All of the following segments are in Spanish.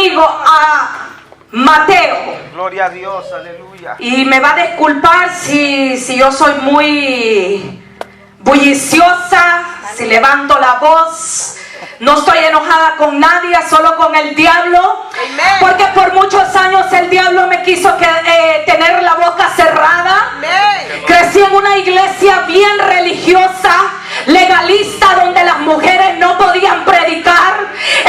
conmigo a Mateo. Gloria a Dios, aleluya. Y me va a disculpar si yo soy muy bulliciosa, si levanto la voz. No estoy enojada con nadie, solo con el diablo. Porque por muchos años el diablo me quiso tener la boca cerrada. Crecí en una iglesia bien religiosa, legalista, donde las mujeres no podían predicar.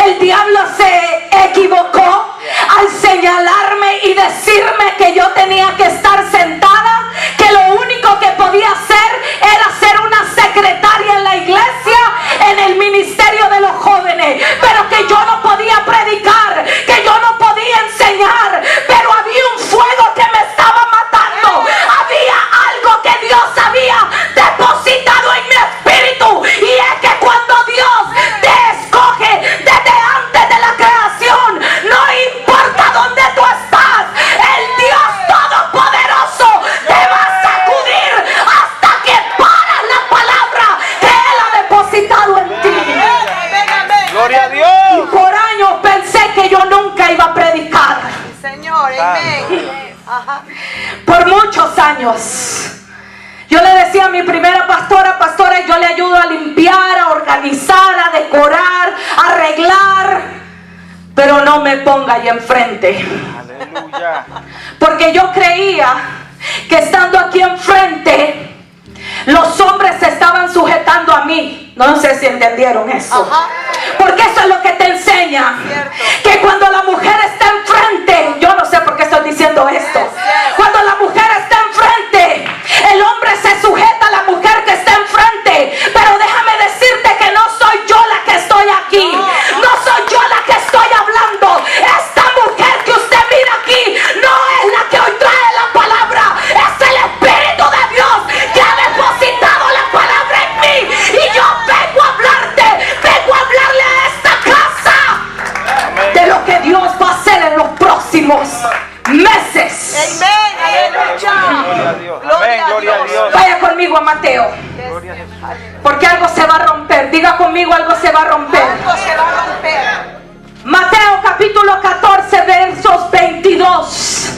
El diablo se equivocó al señalarme y decirme que yo tenía que estar sentada, que lo único que podía hacer era ser una secretaria en la iglesia, en el ministerio de los jóvenes, pero que yo no podía predicar, que yo no podía enseñar. Pero había un fuego que me estaba matando, había algo que Dios había depositado en mi espíritu, y es que cuando Dios te escoge desde antes de la creación, no importa dónde tú estás, el Dios Todopoderoso te va a sacudir hasta que paras la palabra que Él ha depositado en ti. Gloria a Dios. Y por años pensé que yo nunca iba a predicar. Señor, amén. Por muchos años. Yo le decía a mi primera pastora, yo le ayudo a limpiar, a organizar, a decorar, a arreglar, pero no me ponga ahí enfrente. Aleluya. Porque yo creía que estando aquí enfrente, los hombres se estaban sujetando a mí. No sé si entendieron eso. Porque eso es lo que te enseña. Que cuando la mujer está enfrente, yo no sé por qué estoy diciendo esto. Cuando la mujer está enfrente, el hombre se sujeta a la mujer que está enfrente. Pero déjame decirte que no soy yo la que estoy aquí. No soy yo la que estoy hablando. Esta mujer que usted mira aquí no es la que hoy trae la palabra. Es el Espíritu de Dios que ha depositado la palabra en mí. Y yo vengo a hablarle a esta casa de lo que Dios va a hacer en los próximos meses. Gloria a Dios. Amén, gloria a Dios. Vaya conmigo a Mateo. Gloria a Dios. Porque algo se va a romper. Diga conmigo, algo se va a romper. Mateo capítulo 14 versos 22.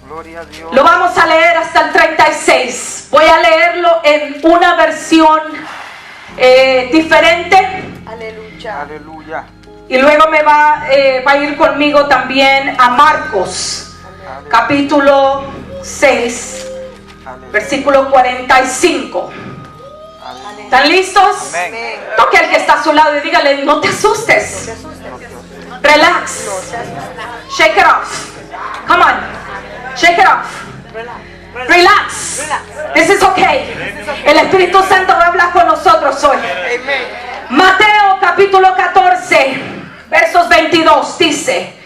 Gloria a Dios. Lo vamos a leer hasta el 36. Voy a leerlo en una versión diferente. Aleluya. Y luego me va a ir conmigo también a Marcos capítulo 6 versículo 45. ¿Están listos? Amén. Toque al que está a su lado y dígale, no te asustes. Relax. Shake it off. Come on. Shake it off. Relax. This is okay. El Espíritu Santo va a hablar con nosotros hoy. Mateo capítulo 14 versos 22 dice: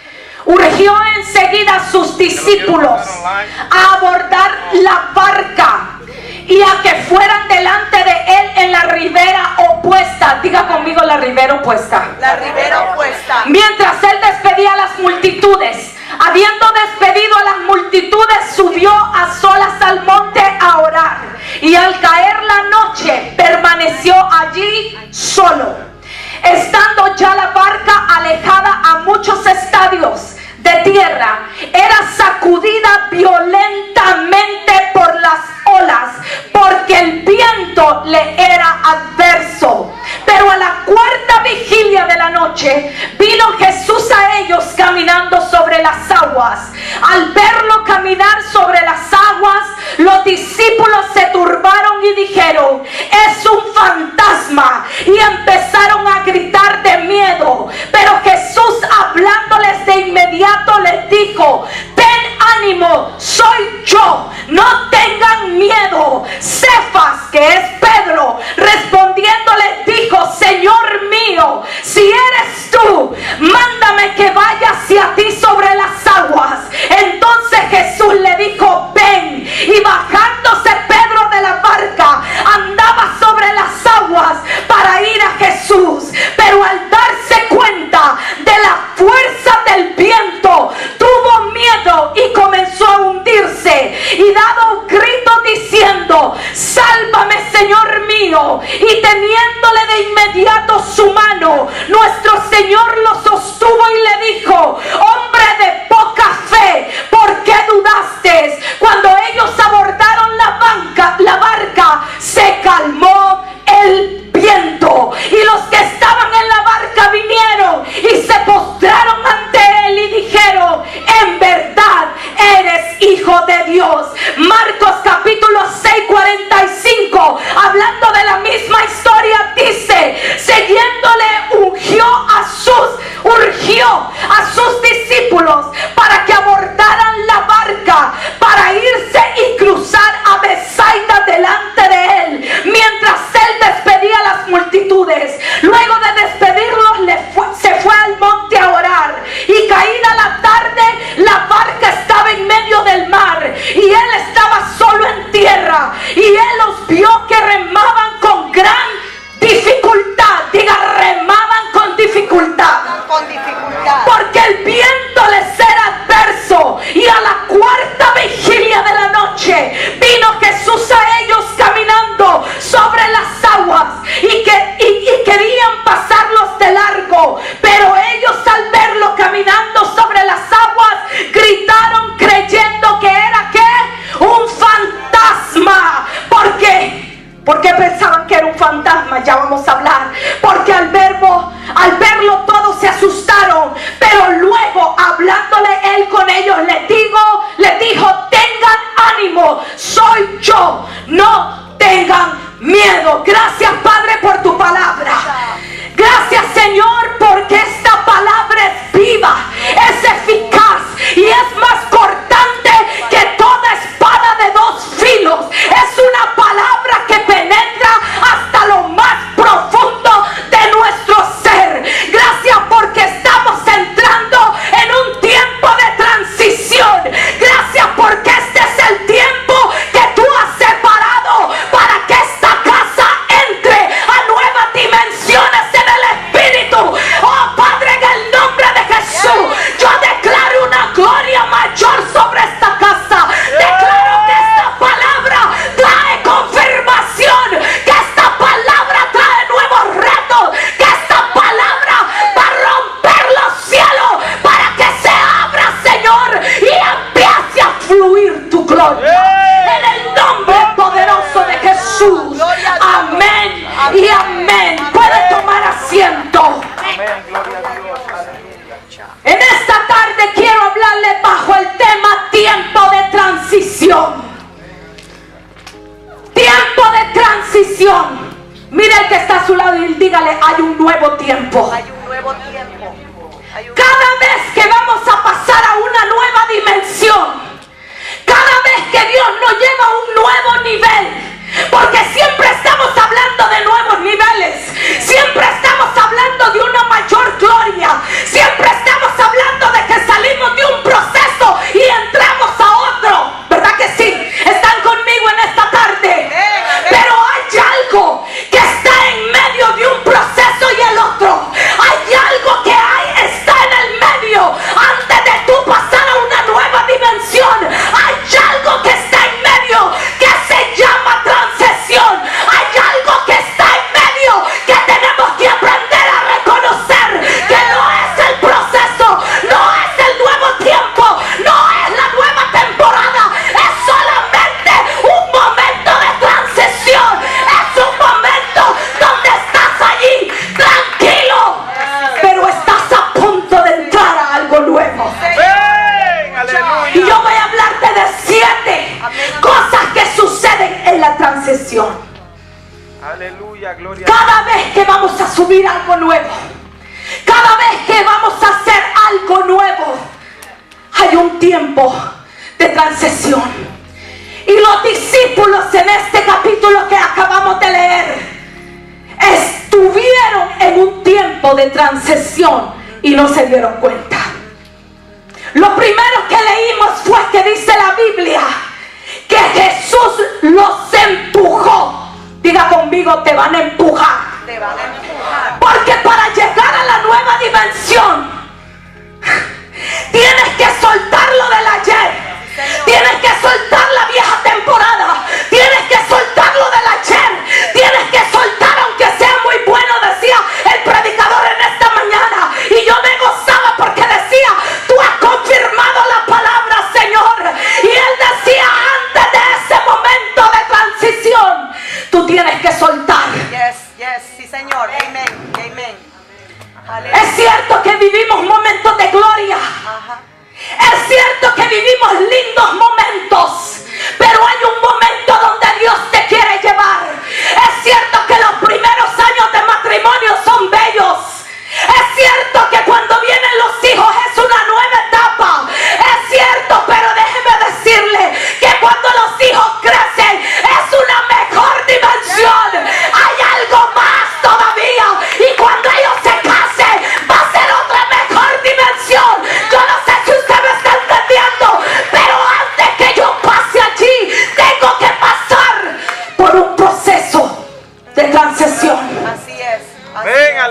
urgió enseguida a sus discípulos a abordar la barca y a que fueran delante de él en la ribera opuesta. Diga conmigo, la ribera opuesta. La ribera opuesta. Mientras él despedía a las multitudes. Habiendo despedido a las multitudes, subió a solas al monte a orar. Y al caer la noche, permaneció allí solo. Estando ya la barca alejada a muchos estadios de tierra, era sacudida violentamente por las olas, porque el viento le era adverso. Pero a la cuarta vigilia de la noche vino Jesús a ellos caminando sobre las aguas. Al verlo caminar sobre las aguas, los discípulos se turbaron y dijeron: es un fantasma, y empezaron a gritar de miedo. Pero Jesús, hablándoles de inmediato, les dijo: ten ánimo, soy yo, no tengan miedo. Cefas, que es Pedro, respondiendo les dijo: Señor mío, si eres tú, mándame que vaya hacia ti sobre las aguas. Entonces Jesús le dijo: ven. Y bajándose Pedro de la barca, andaba sobre las aguas para ir a Jesús. Pero al darse cuenta de la fuerza del viento, tuvo miedo y comenzó a hundirse, y dado un grito diciendo: sálvame, Señor mío. Y los vio que remaban con gran dificultad. Diga, remaban con dificultad. Con dificultad. Porque el viento les era adverso. Y a la cuarta vigilia de la noche vino Jesús a ellos caminando sobre las aguas y querían pasarlos de largo. Pero ellos, al verlo caminando sobre las aguas, gritaron creyendo que era ¿qué? Un fantasma. ¿Por qué? Porque pensaban que era un fantasma. Ya vamos a hablar. Porque al verlo todos se asustaron. Pero luego, hablándole él con ellos, les dijo: tengan ánimo, soy yo, no tengan miedo. Gracias, Padre, por tu palabra. Gracias, Señor, porque esta palabra es viva, es eficaz y es más cortante que toda espada de dos filos. Es una palabra que penetra hasta lo más profundo de nuestro ser. Gracias porque estamos entrando en un tiempo de transición. Gracias porque este es el tiempo que tú has separado para que esta casa entre a nuevas dimensiones en el Espíritu. Oh Padre, en el nombre de Jesús, yo declaro una gloria mayor sobre esta casa. Declaro que esta palabra trae confirmación, que esta palabra trae nuevos retos, que esta palabra va a romper los cielos para que se abra, Señor, y empiece a fluir tu gloria. En el nombre poderoso de Jesús. Amén y amén. Puede tomar asiento. Amén, gloria a Dios. Aleluya. En esta tarde quiero hablarle bajo el tema tiempo de transición. Tiempo de transición. Mire el que está a su lado y dígale: hay un nuevo tiempo. Hay un nuevo tiempo. Cada vez que vamos a pasar a una nueva dimensión, cada vez que Dios nos lleva a un nuevo nivel, porque siempre estamos hablando de nuevos niveles, siempre estamos hablando de una mayor gloria, siempre estamos hablando de que salimos de un proceso y entramos a otro, ¿verdad que sí? ¿Están conmigo en esta tarde? Pero hay algo que está en medio de un proceso y el otro. Hay algo que está en el medio antes de tú pasar a una nueva dimensión. Hay algo que está en medio que se llama transición. Hay algo que está en medio que tenemos que aprender a reconocer, que no es el proceso, no es el nuevo tiempo, no es la nueva temporada, es solamente un momento de transición. Es un momento donde estás allí tranquilo, pero estás a punto de entrar a algo nuevo. Amén, aleluya. Y yo voy a hablarte de 7 cosas que suceden en la transición. Aleluya, gloria a Cada vez que vamos a subir algo nuevo, cada vez que vamos a hacer algo nuevo, hay un tiempo de transición. Y los discípulos en este capítulo que acabamos de leer estuvieron en un tiempo de transición y no se dieron cuenta. Lo primero que leímos fue que dice la Biblia que Jesús los empujó. Diga conmigo: te van a empujar. Te van a empujar. Porque para llegar a la nueva dimensión tienes que soltar lo del ayer. Tienes que soltar la vieja temporada. Tienes que soltar lo del ayer. Tienes que soltar, aunque sea muy bueno, decía el predicador en esta mañana. Y yo me gozaba porque decía: tú has confirmado la palabra, Señor. Y él decía: antes de ese momento de transición, tú tienes que soltar. Yes, yes, sí, Señor.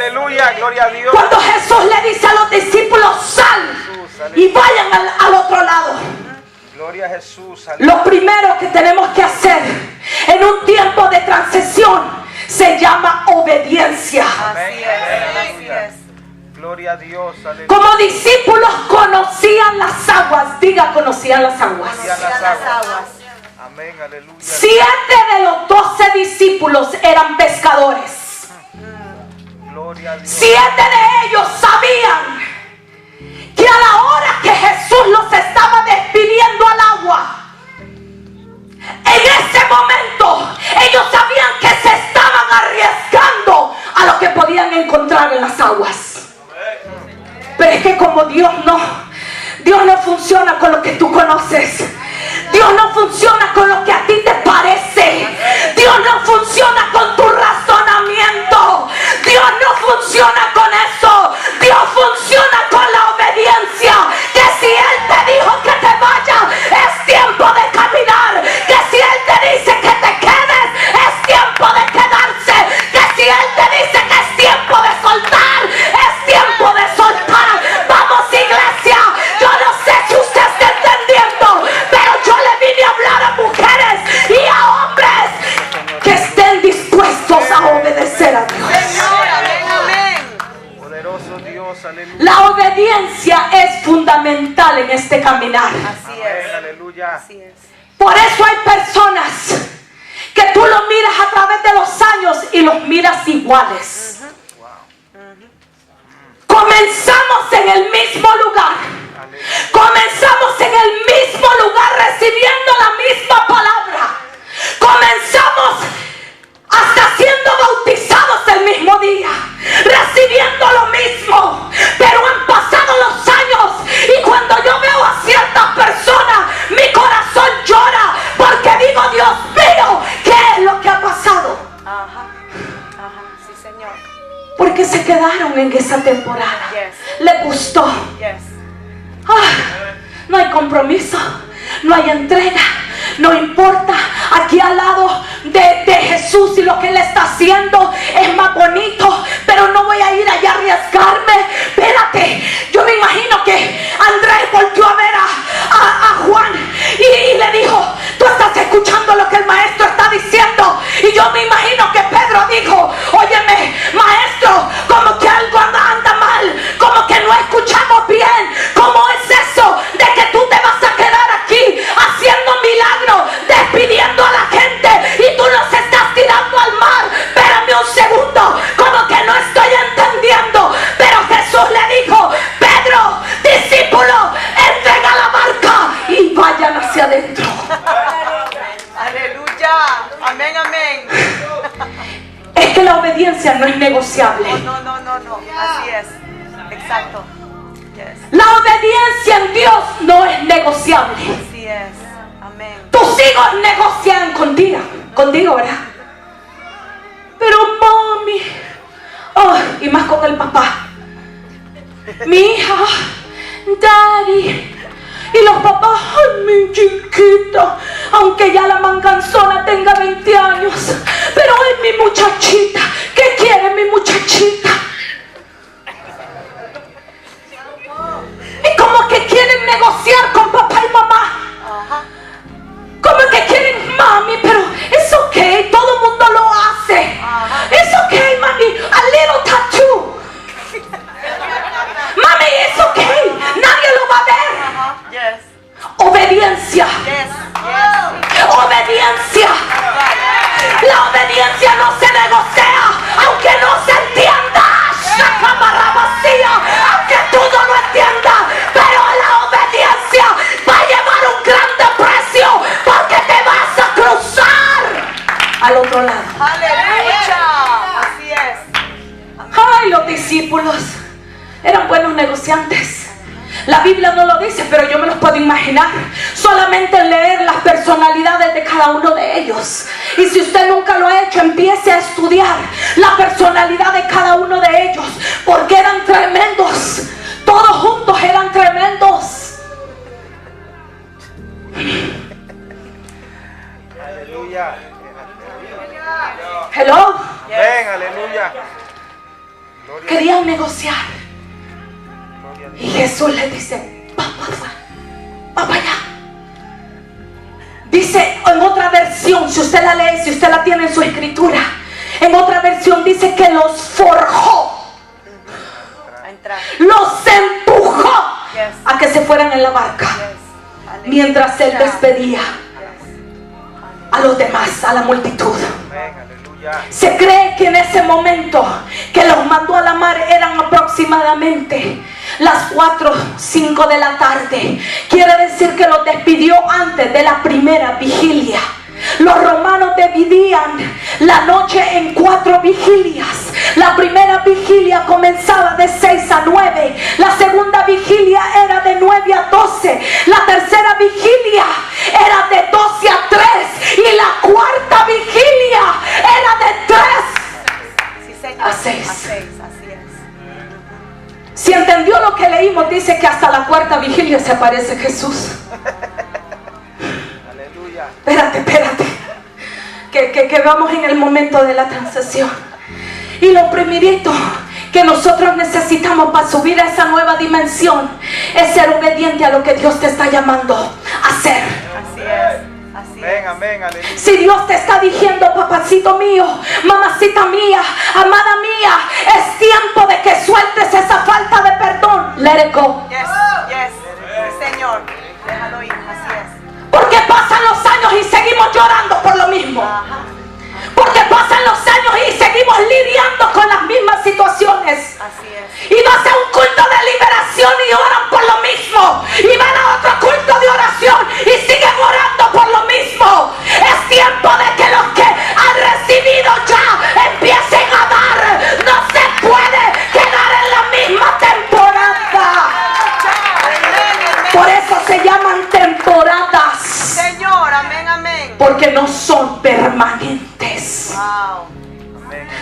aleluya, gloria a Dios. Cuando Jesús le dice a los discípulos, sal y vayan al otro lado. Gloria a Jesús, aleluya. Lo primero que tenemos que hacer en un tiempo de transición se llama obediencia. Así es, así es. Gloria a Dios, aleluya. Como discípulos conocían las aguas. Diga, conocían las aguas. Conocían las aguas. Amén, aleluya. 7 de los 12 discípulos eran pescadores. Gloria a Dios. 7 de ellos sabían que a la hora que Jesús los estaba despidiendo al agua, en ese momento ellos sabían que se estaban arriesgando a lo que podían encontrar en las aguas. Pero es que como Dios no funciona con lo que tú conoces. Dios no funciona con lo que a ti te parece. Dios no funciona con tu razonamiento. Dios no funciona con eso. Dios funciona con la obediencia. Que si Él te dijo que te vayas, es tiempo de caminar. Que si Él te dice que te quedes, es tiempo de quedarse. Que si Él te dice que es tiempo de soltar, es tiempo de soltar. Vamos, iglesia. Yo no sé si usted está entendiendo, pero yo le vine a hablar a mujeres y a hombres que estén dispuestos a obedecer a Dios. Señor, amén, amén. Poderoso Dios, aleluya. La obediencia es fundamental en este caminar. Así Amén, es. aleluya. Así es. Por eso hay personas que tú los miras a través de los años y los miras iguales. Comenzamos en el mismo lugar. Comenzamos en el mismo lugar recibiendo la misma palabra. Comenzamos hasta siendo bautizados el mismo día, recibiendo lo mismo. Pero han pasado los años y cuando yo veo a ciertas personas, mi corazón llora porque digo, Dios mío, ¿qué es lo que ha pasado? Ajá. Ajá. Sí, Señor. Porque se quedaron en esa temporada. Yes. Les gustó. Yes. No hay compromiso, no hay entrega, no importa. Aquí al lado de Jesús y lo que Él está haciendo es más bonito, pero no voy a ir allá a arriesgarme. Espérate, yo me imagino que Andrés volvió a ver a Juan y le dijo, tú estás escuchando lo que el maestro está diciendo. Y yo me imagino que Pedro dijo, óyeme, maestro, como que algo anda mal, como que no escuchamos bien. ¿Cómo es eso de que tú te vas a quedar aquí haciendo milagros, despidiendo a la gente y tú nos estás tirando al mar? Espérame un segundo, como que no estoy entendiendo. Pero Jesús le dijo, Pedro, discípulo, entrega la barca y vayan hacia adentro. Aleluya. Amén, amén. Es que la obediencia no es negociable. No. Así es. Exacto. Yes. La obediencia en Dios no es negociable. Así es. Amén. Tus hijos negocian contigo, ¿verdad? Pero mami, y más con el papá, mi hija, daddy, y los papás, ay, mi chiquita, aunque ya la manganzona tenga 20 años, pero es mi muchachita. ¿Qué quiere mi muchachita? Y como que quieren negociar con papá y mamá. Ajá. Como que quieren, mami, pero es ok, todo el mundo lo hace. Es ok, mami, a little tattoo. Mami, es ok, nadie lo va a ver. Ajá. Yes. Obediencia. Yes. Yes. Obediencia. La obediencia no se negocia, aunque no se entienda. Aunque tú no lo entiendas, pero la obediencia va a llevar un grande precio, porque te vas a cruzar al otro lado. Aleluya. Así es. Ay, los discípulos eran buenos negociantes. La Biblia no lo dice, pero yo me los puedo imaginar solamente leer las personalidades de cada uno de ellos. Y si usted nunca lo ha hecho, empiece a estudiar la personalidad de cada uno de ellos, porque eran tremendos. Todos juntos eran tremendos. Aleluya. Hello. Ven, aleluya. Querían negociar. Y Jesús les dice: va para allá. Dice en otra versión, si usted la lee, si usted la tiene en su escritura, en otra versión dice que los forjó, los empujó a que se fueran en la barca, mientras él despedía a los demás, a la multitud. Se cree que en ese momento que los mandó a la mar eran aproximadamente las 4 o 5 de la tarde. Quiere decir que los despidió antes de la primera vigilia. Los romanos dividían la noche en 4 vigilias. La primera vigilia comenzaba de 6 a 9. La segunda vigilia era de 9 a 12. La tercera vigilia era de 12 a 3. Y la cuarta vigilia era de 3 a 6. Así es. Si entendió lo que leímos, dice que hasta la cuarta vigilia se aparece Jesús. Espérate. Que vamos en el momento de la transacción. Y lo primerito que nosotros necesitamos para subir a esa nueva dimensión es ser obediente a lo que Dios te está llamando a hacer. Así es. Amén, aleluya. Si Dios te está diciendo: papacito mío, mamacita mía, amada mía, es tiempo de que sueltes esa falta de perdón, let it go. Yes. Sí, Señor. Déjalo ir. Así es. Porque pasan los años y seguimos llorando por lo mismo. Porque pasan los años y seguimos lidiando con las mismas situaciones. Así es. Y vas a un culto de liberación y oran por lo mismo. Y van a otro culto de oración y siguen orando por lo mismo. Es tiempo de que los que han recibido ya empiecen a dar. No se puede quedar en la misma temporada. Por eso se llaman temporadas. Señor, amén. Porque no son permanentes. Wow.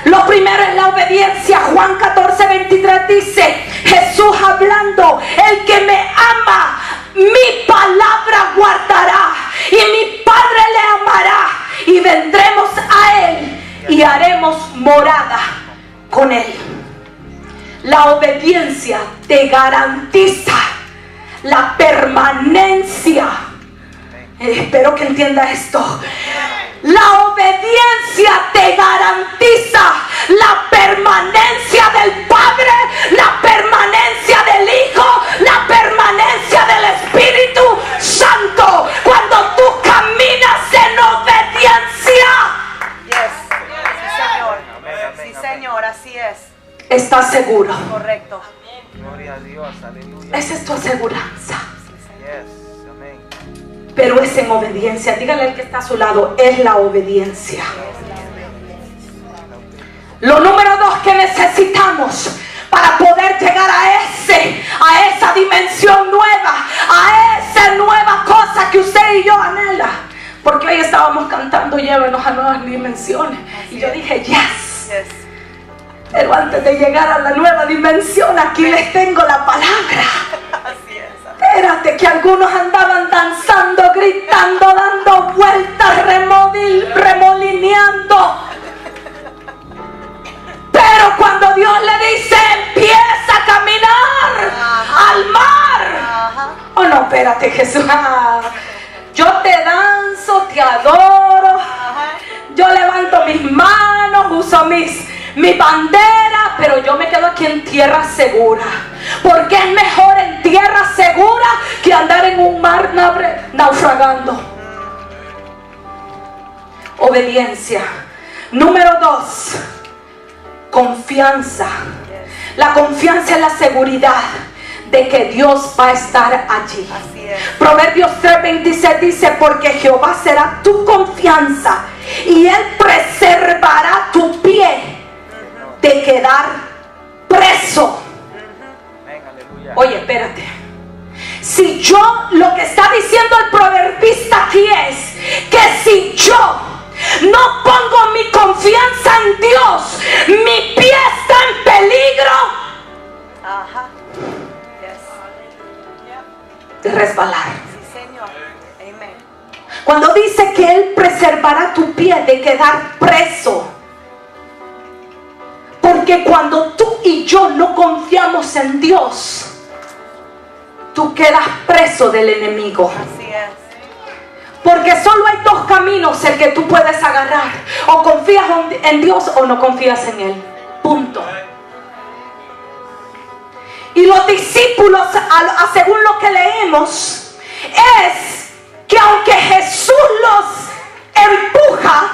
Lo primero es la obediencia. Juan 14:23 dice: Jesús hablando: el que me ama, mi palabra guardará, y mi Padre le amará, y vendremos a él y haremos morada con él. La obediencia te garantiza la permanencia. Espero que entienda esto. La obediencia te garantiza la permanencia del Padre, la permanencia del Hijo, la permanencia del Espíritu Santo. Cuando tú caminas en obediencia, Sí, Señor, así es. estás seguro. Correcto. Gloria a Dios, aleluya. Esa es tu aseguranza. Yes, amén. Pero es en obediencia. Dígale al que está a su lado: es la obediencia. Lo número 2 que necesitamos para poder llegar a esa dimensión nueva, a esa nueva cosa que usted y yo anhela. Porque hoy estábamos cantando: llévenos a nuevas dimensiones. Y yo dije: yes. Pero antes de llegar a la nueva dimensión, aquí les tengo la palabra. Así es. Espérate, que algunos andaban danzando, gritando, dando vueltas, remolineando. Pero cuando Dios le dice: empieza a caminar al mar. Oh no, espérate, Jesús. Yo te danzo, te adoro. Yo levanto mis manos, uso mi bandera, pero yo me quedo aquí en tierra segura. Porque es mejor en tierra segura que andar en un mar naufragando. Obediencia. Número 2, confianza. La confianza es la seguridad de que Dios va a estar allí. Así es. Proverbios 3:26 dice: porque Jehová será tu confianza y Él preservará tu pie de quedar preso. Oye, espérate. Si yo, lo que está diciendo el proverbista aquí es que si yo no pongo mi confianza en Dios, mi pie está en peligro de resbalar. Sí, Señor. Amén. Cuando dice que Él preservará tu pie de quedar preso, porque que cuando tú y yo no confiamos en Dios, tú quedas preso del enemigo. Así es. Porque solo hay dos caminos el que tú puedes agarrar. O confías en Dios o no confías en Él. Punto. Y los discípulos, según lo que leemos, es que aunque Jesús los empuja,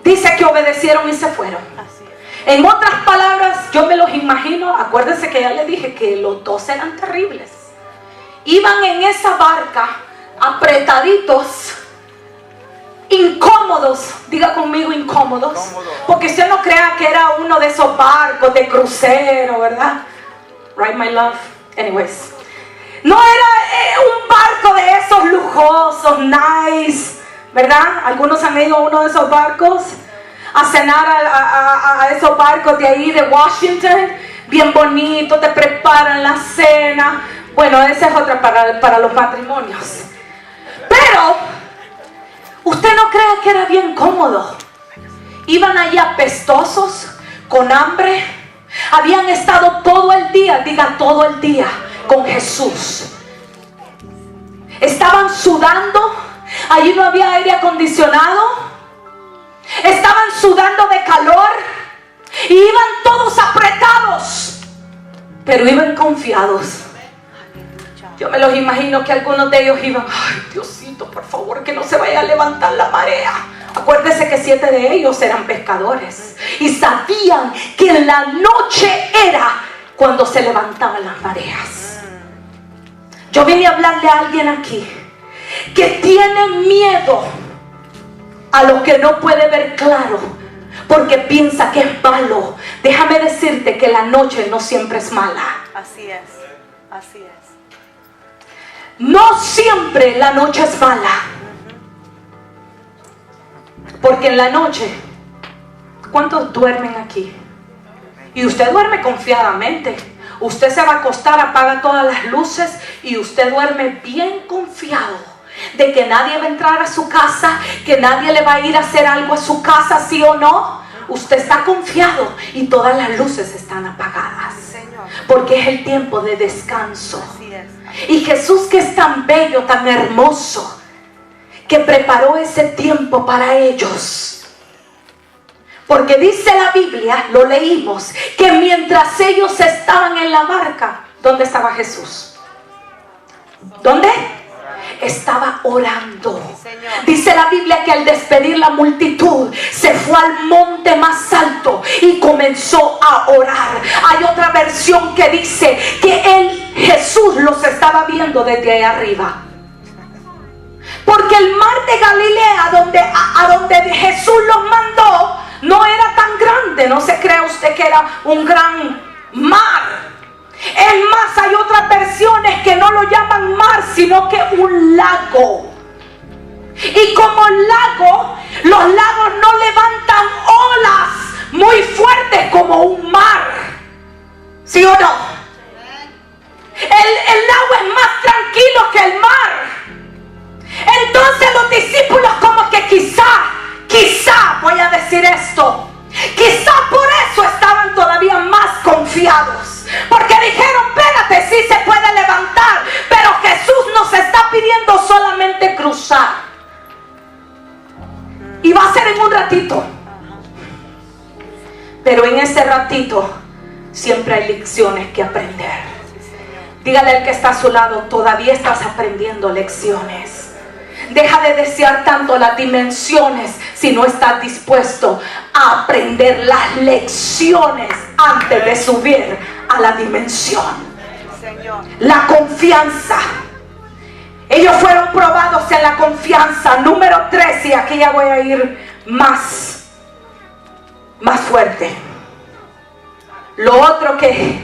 dice que obedecieron y se fueron. Así es. En otras palabras, yo me los imagino, acuérdense que ya les dije que los dos eran terribles. Iban en esa barca, apretaditos, incómodos, diga conmigo incómodos, porque usted no crea que era uno de esos barcos de crucero, ¿verdad? Right, my love? Anyways, no era un barco de esos lujosos, nice, ¿verdad? Algunos han ido a uno de esos barcos a cenar a esos barcos de ahí de Washington, bien bonito, te preparan la cena. Bueno, esa es otra para los matrimonios. Pero usted no crea que era bien cómodo. Iban allí apestosos, con hambre. Habían estado todo el día, diga todo el día, con Jesús. Estaban sudando. Allí no había aire acondicionado. Estaban sudando de calor. Y iban todos apretados. Pero iban confiados. Yo me los imagino que algunos de ellos iban, ay Diosito, por favor, que no se vaya a levantar la marea. Acuérdese que 7 de ellos eran pescadores y sabían que en la noche era cuando se levantaban las mareas. Yo vine a hablarle a alguien aquí que tiene miedo a lo que no puede ver claro, porque piensa que es malo. Déjame decirte que la noche no siempre es mala. Así es. Así es. No siempre la noche es mala. Porque en la noche, ¿cuántos duermen aquí? Y usted duerme confiadamente. Usted se va a acostar, apaga todas las luces y usted duerme bien confiado de que nadie va a entrar a su casa, que nadie le va a ir a hacer algo a su casa, ¿sí o no? Usted está confiado y todas las luces están apagadas. Porque es el tiempo de descanso. Así es. Y Jesús, que es tan bello, tan hermoso, que preparó ese tiempo para ellos. Porque dice la Biblia, lo leímos, que mientras ellos estaban en la barca, ¿dónde estaba Jesús? ¿Dónde? Estaba orando. Dice la Biblia que al despedir la multitud se fue al monte más alto y comenzó a orar. Hay otra versión que dice que Jesús los estaba viendo desde ahí arriba. Porque el mar de Galilea a donde Jesús los mandó no era tan grande. No se crea usted que era un gran mar. Es más, hay otras versiones que no lo llaman mar, sino que un lago. Y como lago, los lagos no levantan olas muy fuertes como un mar. ¿Sí o no? El lago es más tranquilo que el mar. Entonces los discípulos como que quizá, voy a decir esto, quizá por eso estaban todavía más confiados. Porque dijeron, espérate, sí se puede levantar, pero Jesús nos está pidiendo solamente cruzar. Y va a ser en un ratito. Pero en ese ratito siempre hay lecciones que aprender. Dígale al que está a su lado, todavía estás aprendiendo lecciones. Deja de desear tanto las dimensiones si no estás dispuesto a aprender las lecciones antes de subir a la dimensión. Señor. La confianza. Ellos fueron probados en la confianza. Número 3, y aquí ya voy a ir más fuerte. Lo otro que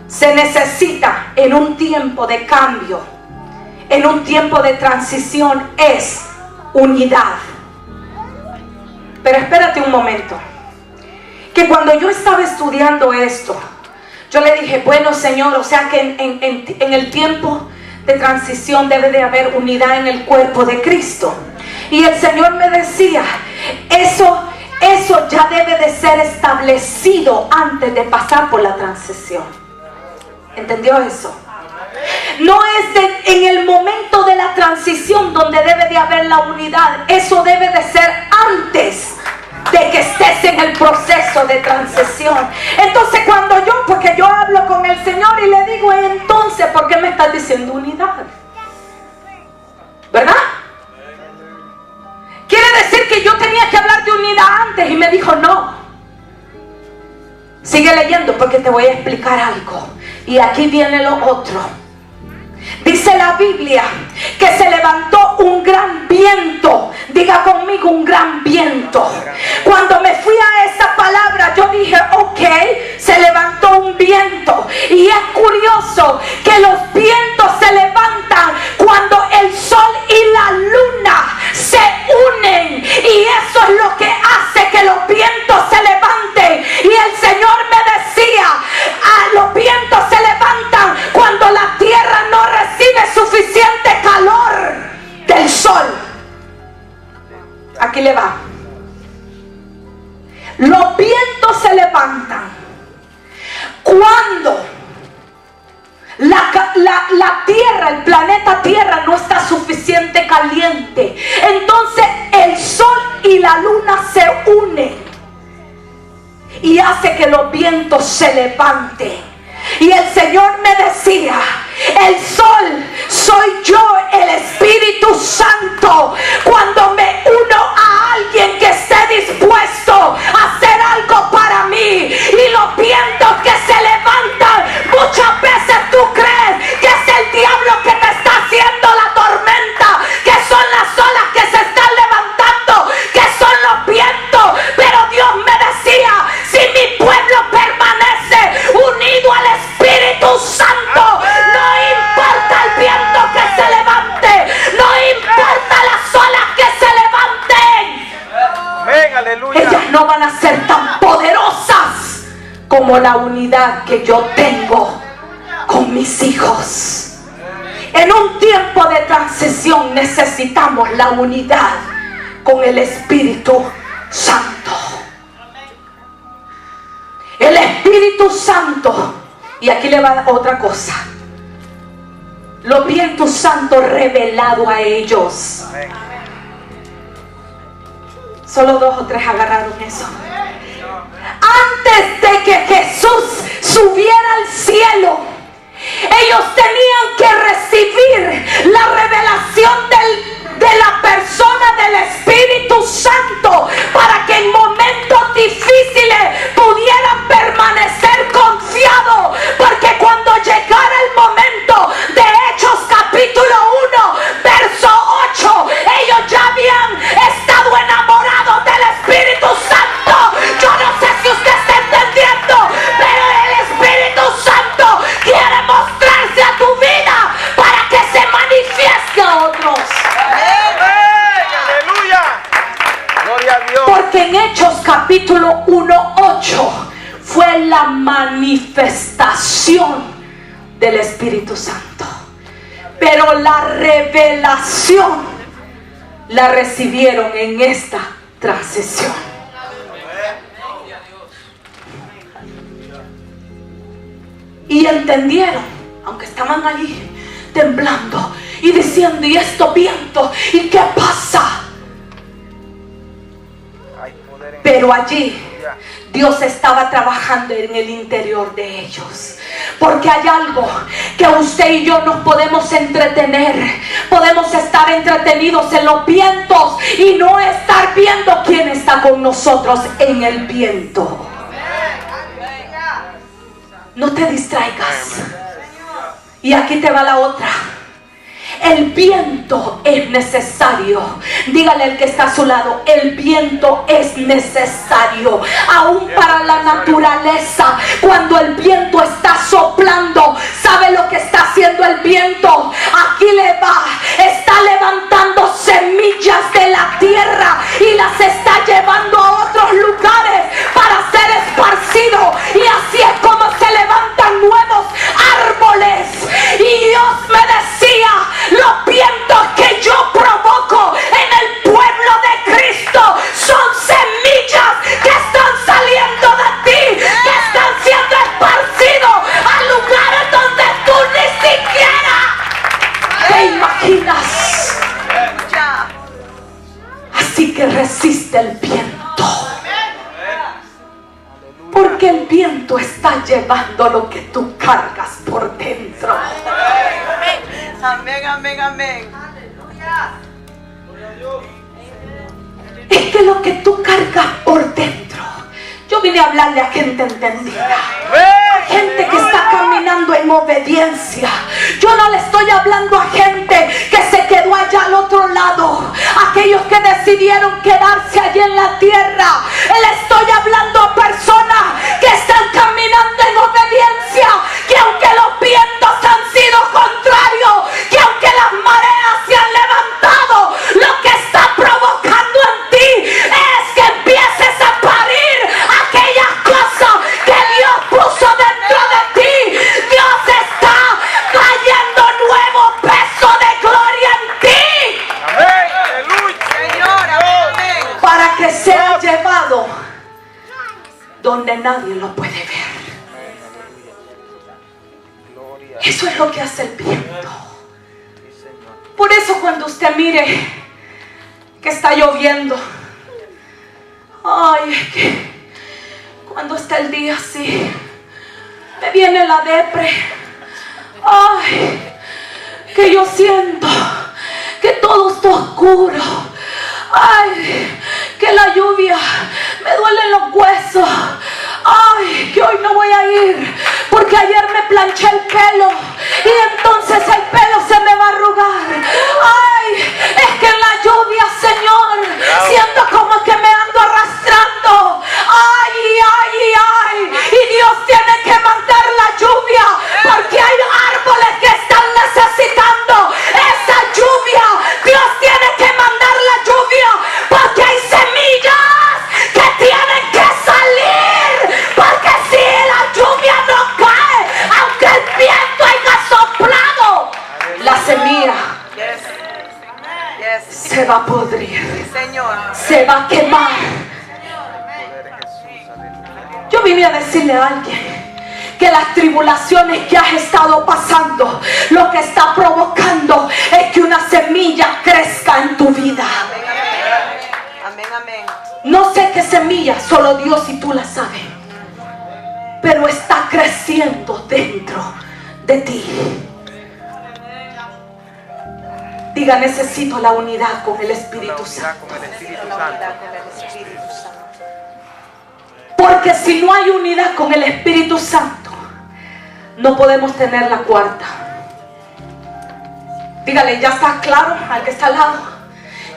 se necesita en un tiempo de cambio, en un tiempo de transición, es unidad. Pero espérate un momento, que cuando yo estaba estudiando esto, yo le dije, bueno Señor, o sea que en el tiempo de transición debe de haber unidad en el cuerpo de Cristo. Y el Señor me decía, eso ya debe de ser establecido antes de pasar por la transición. ¿Entendió eso? No es en el momento de la transición donde debe de haber la unidad. Eso debe de ser antes de que estés en el proceso de transición. Entonces porque yo hablo con el Señor y le digo, entonces, ¿por qué me estás diciendo unidad? ¿Verdad? Quiere decir que yo tenía que hablar de unidad antes, y me dijo, no. Sigue leyendo porque te voy a explicar algo. Y aquí viene lo otro. Dice la Biblia que se levantó un gran viento. Diga conmigo, un gran viento. Cuando me fui a esa palabra, yo dije, ok, se levantó un viento. Y es curioso que los vientos se levantan cuando el sol y la luna se unen. Y eso es lo que hace que los vientos se levanten. Y el Señor me decía, los vientos se levantan cuando la tierra no recibe suficiente calor del sol. Aquí le va. Los vientos se levantan cuando la tierra, el planeta Tierra no está suficiente caliente. Entonces el sol y la luna se unen y hace que los vientos se levanten. Y el Señor me decía, el sol soy yo, el Espíritu Santo, cuando me uno a alguien que esté dispuesto a hacer algo para mí. Y los vientos que se levantan, muchas veces tú crees que es el diablo que te está haciendo la tormenta, que son las olas que se están levantando, que son los vientos. Pero Dios me decía, si mi pueblo permanece unido al Espíritu Santo, no importa el viento que se levante, no importa las olas que se levanten. Amén, aleluya. Ellas no van a ser tan poderosas como la unidad que yo tengo con mis hijos. En un tiempo de transición necesitamos la unidad con el Espíritu Santo. El Espíritu Santo. Y aquí le va otra cosa. Los vientos santos revelado a ellos. Solo 2 o 3 agarraron eso. Antes de que Jesús subiera al cielo, ellos tenían que recibir la revelación de la persona del Espíritu Santo para que en momentos difíciles pudieran permanecer confiados, porque cuando llegara el momento de Hechos capítulo 1 verso 8, ellos ya habían estado enamorados del Espíritu Santo. Yo no sé si usted está entendiendo, pero el Espíritu Santo quiere mostrarse a tu vida para que se manifieste a otros. Porque en Hechos capítulo 1:8 fue la manifestación del Espíritu Santo. Pero la revelación la recibieron en esta transición. Y entendieron, aunque estaban allí temblando y diciendo, ¿y estos vientos? ¿Y qué pasa? Pero allí Dios estaba trabajando en el interior de ellos. Porque hay algo que usted y yo nos podemos entretener. Podemos estar entretenidos en los vientos y no estar viendo quién está con nosotros en el viento. No te distraigas. Y aquí te va la otra. El viento es necesario. Dígale al que está a su lado, el viento es necesario. Aún para la naturaleza, cuando el viento está soplando, ¿sabe lo que está haciendo el viento? Aquí le va. Está levantando semillas de la tierra y las está llevando a otros lugares para ser esparcido. Y así es como se levantan nuevos árboles. Y Dios me decía, los vientos que yo provoco en el pueblo de Cristo son semillas que Porque el viento está llevando lo que tú cargas por dentro. Amén, amén, amén. Es que lo que tú cargas por dentro. Yo vine a hablarle a gente entendida, gente que está caminando en obediencia. Yo no le estoy hablando a gente que se quedó allá al otro lado, aquellos que decidieron quedarse allí en la tierra. Le estoy hablando a personas que están caminando en obediencia, que aunque los vientos han sido contrarios, que aunque las mareas se han levantado, lo que está provocando en ti es que empieces a parir aquellas cosas que Dios puso dentro de ti. Dios está trayendo nuevo peso de gloria en ti. Amén. Aleluya. Señor, amén. Para que sea llevado donde nadie lo puede ver. Eso es lo que hace el viento. Por eso cuando usted mire que está lloviendo, ay, es que cuando está el día así, me viene la depre. Ay, que yo siento que todo está oscuro. Ay, que la lluvia me duelen los huesos. Ay, que hoy no voy a ir porque ayer me planché el pelo y entonces el pelo se me va a arrugar. Ay, es que en la lluvia, Señor, siento como que me ando arrastrando. Ay, ay, ay. Y Dios tiene que mandar la lluvia porque hay árboles que están necesitando esa lluvia. Dios tiene que mandar la lluvia porque hay semillas que tienen que salir. Porque si la lluvia no cae, aunque el viento haya soplado, la semilla se va a podrir, Señor. se va a quemar. Yo vine a decirle a alguien que las tribulaciones que has estado pasando, lo que está provocando es que una semilla crezca en tu vida. Amén, amén. No sé qué semilla, solo Dios y tú la sabes, pero está creciendo dentro de ti. Diga, necesito la unidad con el Espíritu Santo. Con el Espíritu La Santo. unidad con el Espíritu Santo. Porque si no hay unidad con el Espíritu Santo, no podemos tener la cuarta. Dígale, ¿ya está claro al que está al lado?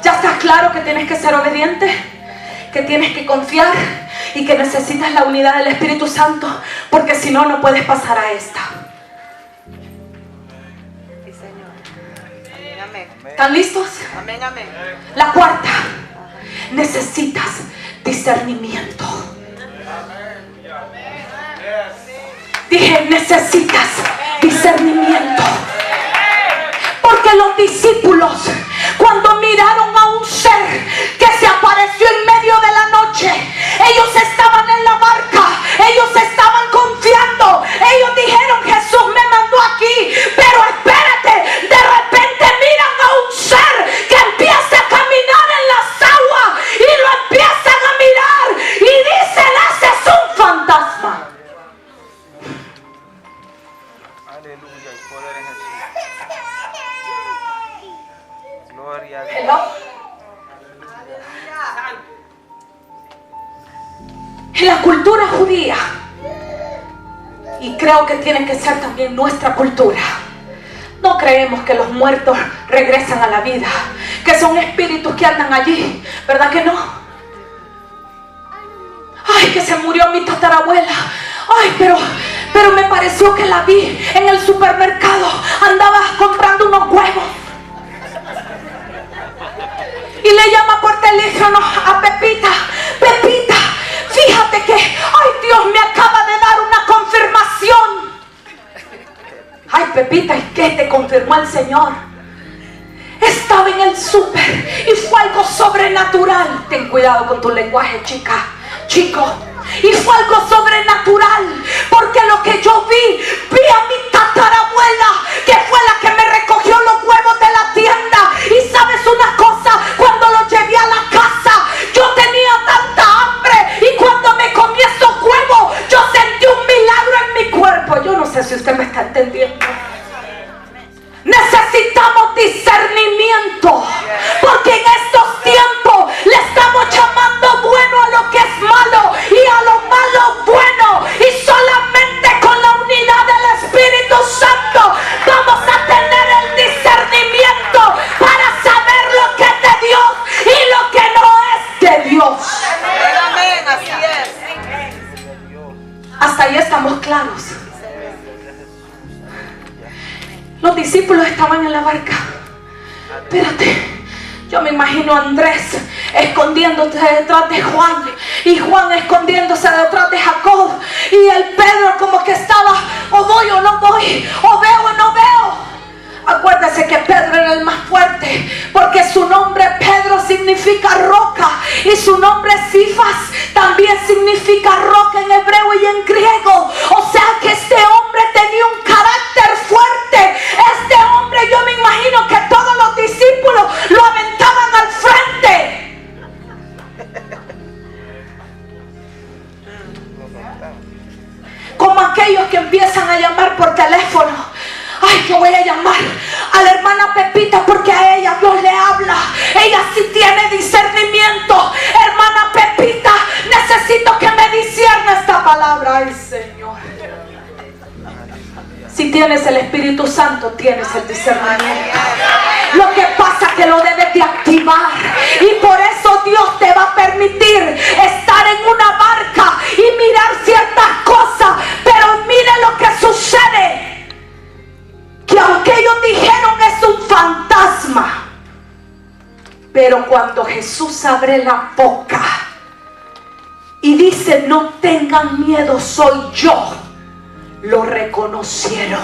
¿Ya está claro que tienes que ser obediente? Que tienes que confiar y que necesitas la unidad del Espíritu Santo, porque si no, no puedes pasar a esta. Sí, Señor. Amén, amén. ¿Están listos? Amén, amén. La cuarta, necesitas discernimiento. Dije, necesitas discernimiento. Porque los discípulos, cuando miraron a un ser que se apareció en medio de la noche, ellos estaban en la barca, ellos estaban confiando, ellos dijeron, Jesús me mandó aquí, pero espérate, de repente miran a un ser que empieza a caminar en las aguas y lo empiezan a mirar y dicen, ese es un fantasma. Aleluya, el poder en Jesús. Gloria a Dios. Hello. En la cultura judía, y creo que tiene que ser también nuestra cultura, no creemos que los muertos regresan a la vida, que son espíritus que andan allí, ¿verdad que no? Ay, que se murió mi tatarabuela. Ay, pero me pareció que la vi en el supermercado, andaba comprando unos huevos. Y le llama por teléfono a Pepita. Pepita, fíjate que, ay, Dios me acaba de dar una confirmación. Ay, Pepita, ¿y qué te confirmó el Señor? Estaba en el súper y fue algo sobrenatural. Ten cuidado con tu lenguaje, chica, chico. Y fue algo sobrenatural, porque lo que yo vi a mi tatarabuela, que fue la que me recogió los huevos de la tienda. Y sabes una cosa, cuando los llevé a la casa, yo tenía tanta hambre, y cuando me comí esos huevos, yo Hasta ahí estamos claros. Los discípulos estaban en la barca. Espérate. Yo me imagino a Andrés escondiéndose detrás de Juan, y Juan escondiéndose detrás de Jacob, y el Pedro como que estaba, o voy o no voy, o veo o no veo. Acuérdese que Pedro era el más fuerte, porque su nombre Pedro significa roca, y su nombre Cifas también significa roca en hebreo y en griego. O sea que este hombre tenía un carácter fuerte. Este hombre, yo me imagino que todos los discípulos lo aventaban al frente. Como aquellos que empiezan a llamar por teléfono. Ay, yo voy a llamar a la hermana Pepita porque a ella Dios le habla. Ella sí tiene discernimiento. Hermana Pepita, necesito que me discierna esta palabra. Ay, Señor. Si tienes el Espíritu Santo, tienes el discernimiento. Lo que pasa es que lo debes de activar. Y por eso Dios te va a permitir estar en una barca y mirar ciertas cosas. Pero mire lo que sucede. Que aunque ellos dijeron es un fantasma, pero cuando Jesús abre la boca y dice no tengan miedo, soy yo, lo reconocieron.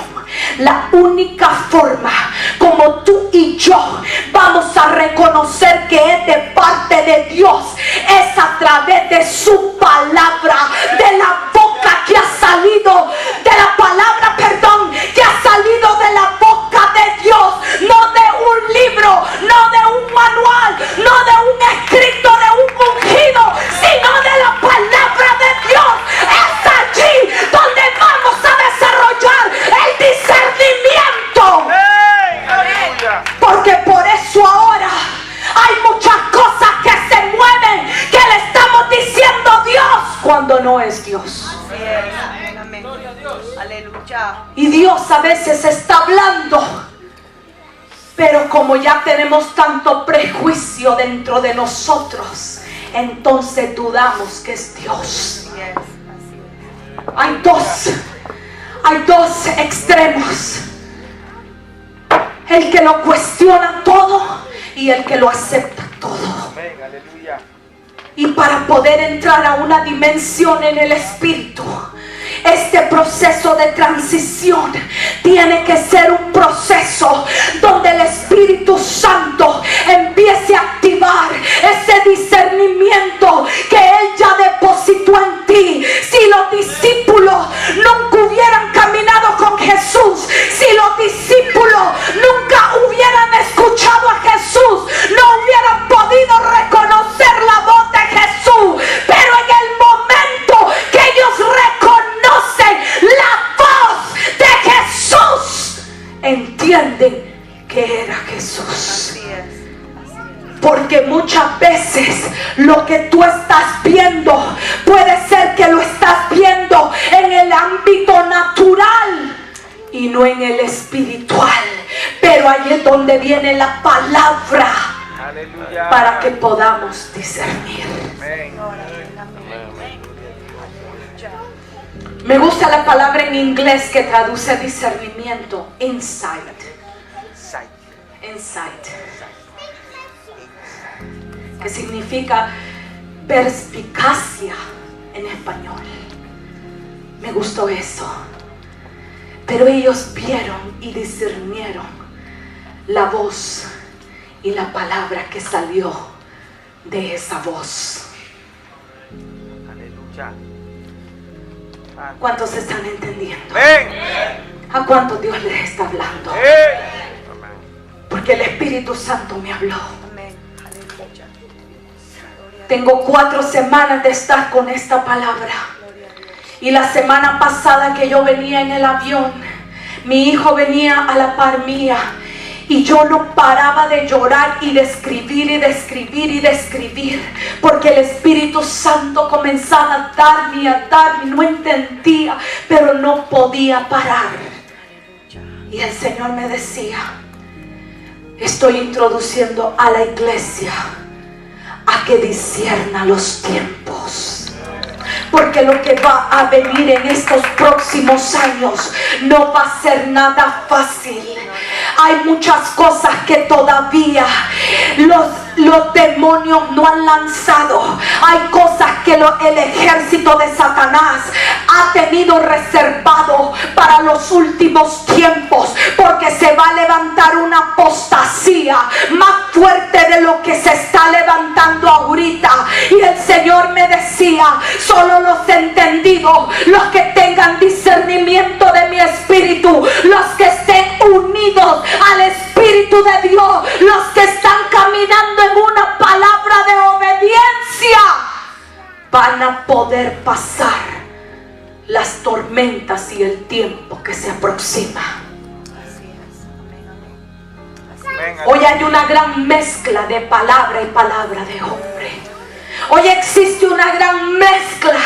La única forma como tú y yo vamos a reconocer que es de parte de Dios es a través de su palabra, de la boca que ha salido, de la palabra, perdón, que ha salido de la boca de Dios, no de un libro, no de un manual, no de un escrito, de un ungido, sino de la palabra de Dios. Es allí donde vamos a desarrollar el discernimiento. Porque por eso ahora hay muchas cosas que se mueven, que le estamos diciendo Dios cuando no es Dios. Amén. Aleluya. Y Dios a veces está hablando, pero como ya tenemos tanto prejuicio dentro de nosotros, entonces dudamos que es Dios. Hay dos extremos: el que lo cuestiona todo y el que lo acepta todo. Y para poder entrar a una dimensión en el Espíritu, este proceso de transición tiene que ser un proceso donde el Espíritu Santo empiece a activar ese discernimiento que Él ya depositó en ti. Si los discípulos nunca hubieran caminado con Jesús, si los discípulos nunca hubieran escuchado a Jesús, no hubieran podido reconocer la voz de Jesús. Pero en el momento que ellos reconocen la voz de Jesús, entienden que era Jesús. Así es. Porque muchas veces lo que tú estás viendo puede ser que lo estás viendo en el ámbito natural y no en el espiritual. Pero ahí es donde viene la palabra. Aleluya. Para que podamos discernir. Amén. Me gusta la palabra en inglés que traduce discernimiento: insight. Que significa perspicacia en español. Me gustó eso. Pero ellos vieron y discernieron la voz y la palabra que salió de esa voz. Aleluya. ¿Cuántos están entendiendo? ¿A cuántos Dios les está hablando? Porque el Espíritu Santo me habló. Tengo 4 semanas de estar con esta palabra. Y la semana pasada que yo venía en el avión, mi hijo venía a la par mía. Y yo no paraba de llorar y de escribir y de escribir y de escribir. Porque el Espíritu Santo comenzaba a darme. No entendía, pero no podía parar. Y el Señor me decía: estoy introduciendo a la iglesia a que discierna los tiempos. porque lo que va a venir en estos próximos años no va a ser nada fácil. Hay muchas cosas que todavía los demonios no han lanzado. Hay cosas que el ejército de Satanás ha tenido reservado para los últimos tiempos, porque se va a levantar una apostasía más fuerte de lo que se está levantando ahorita. Y el Señor me decía: solo los entendidos, los que tengan discernimiento de mi espíritu, los que estén unidos al Espíritu de Dios, los que están caminando en una palabra de obediencia, van a poder pasar las tormentas y el tiempo que se aproxima. Hoy hay una gran mezcla de palabra y palabra de hombre. Hoy existe una gran mezcla.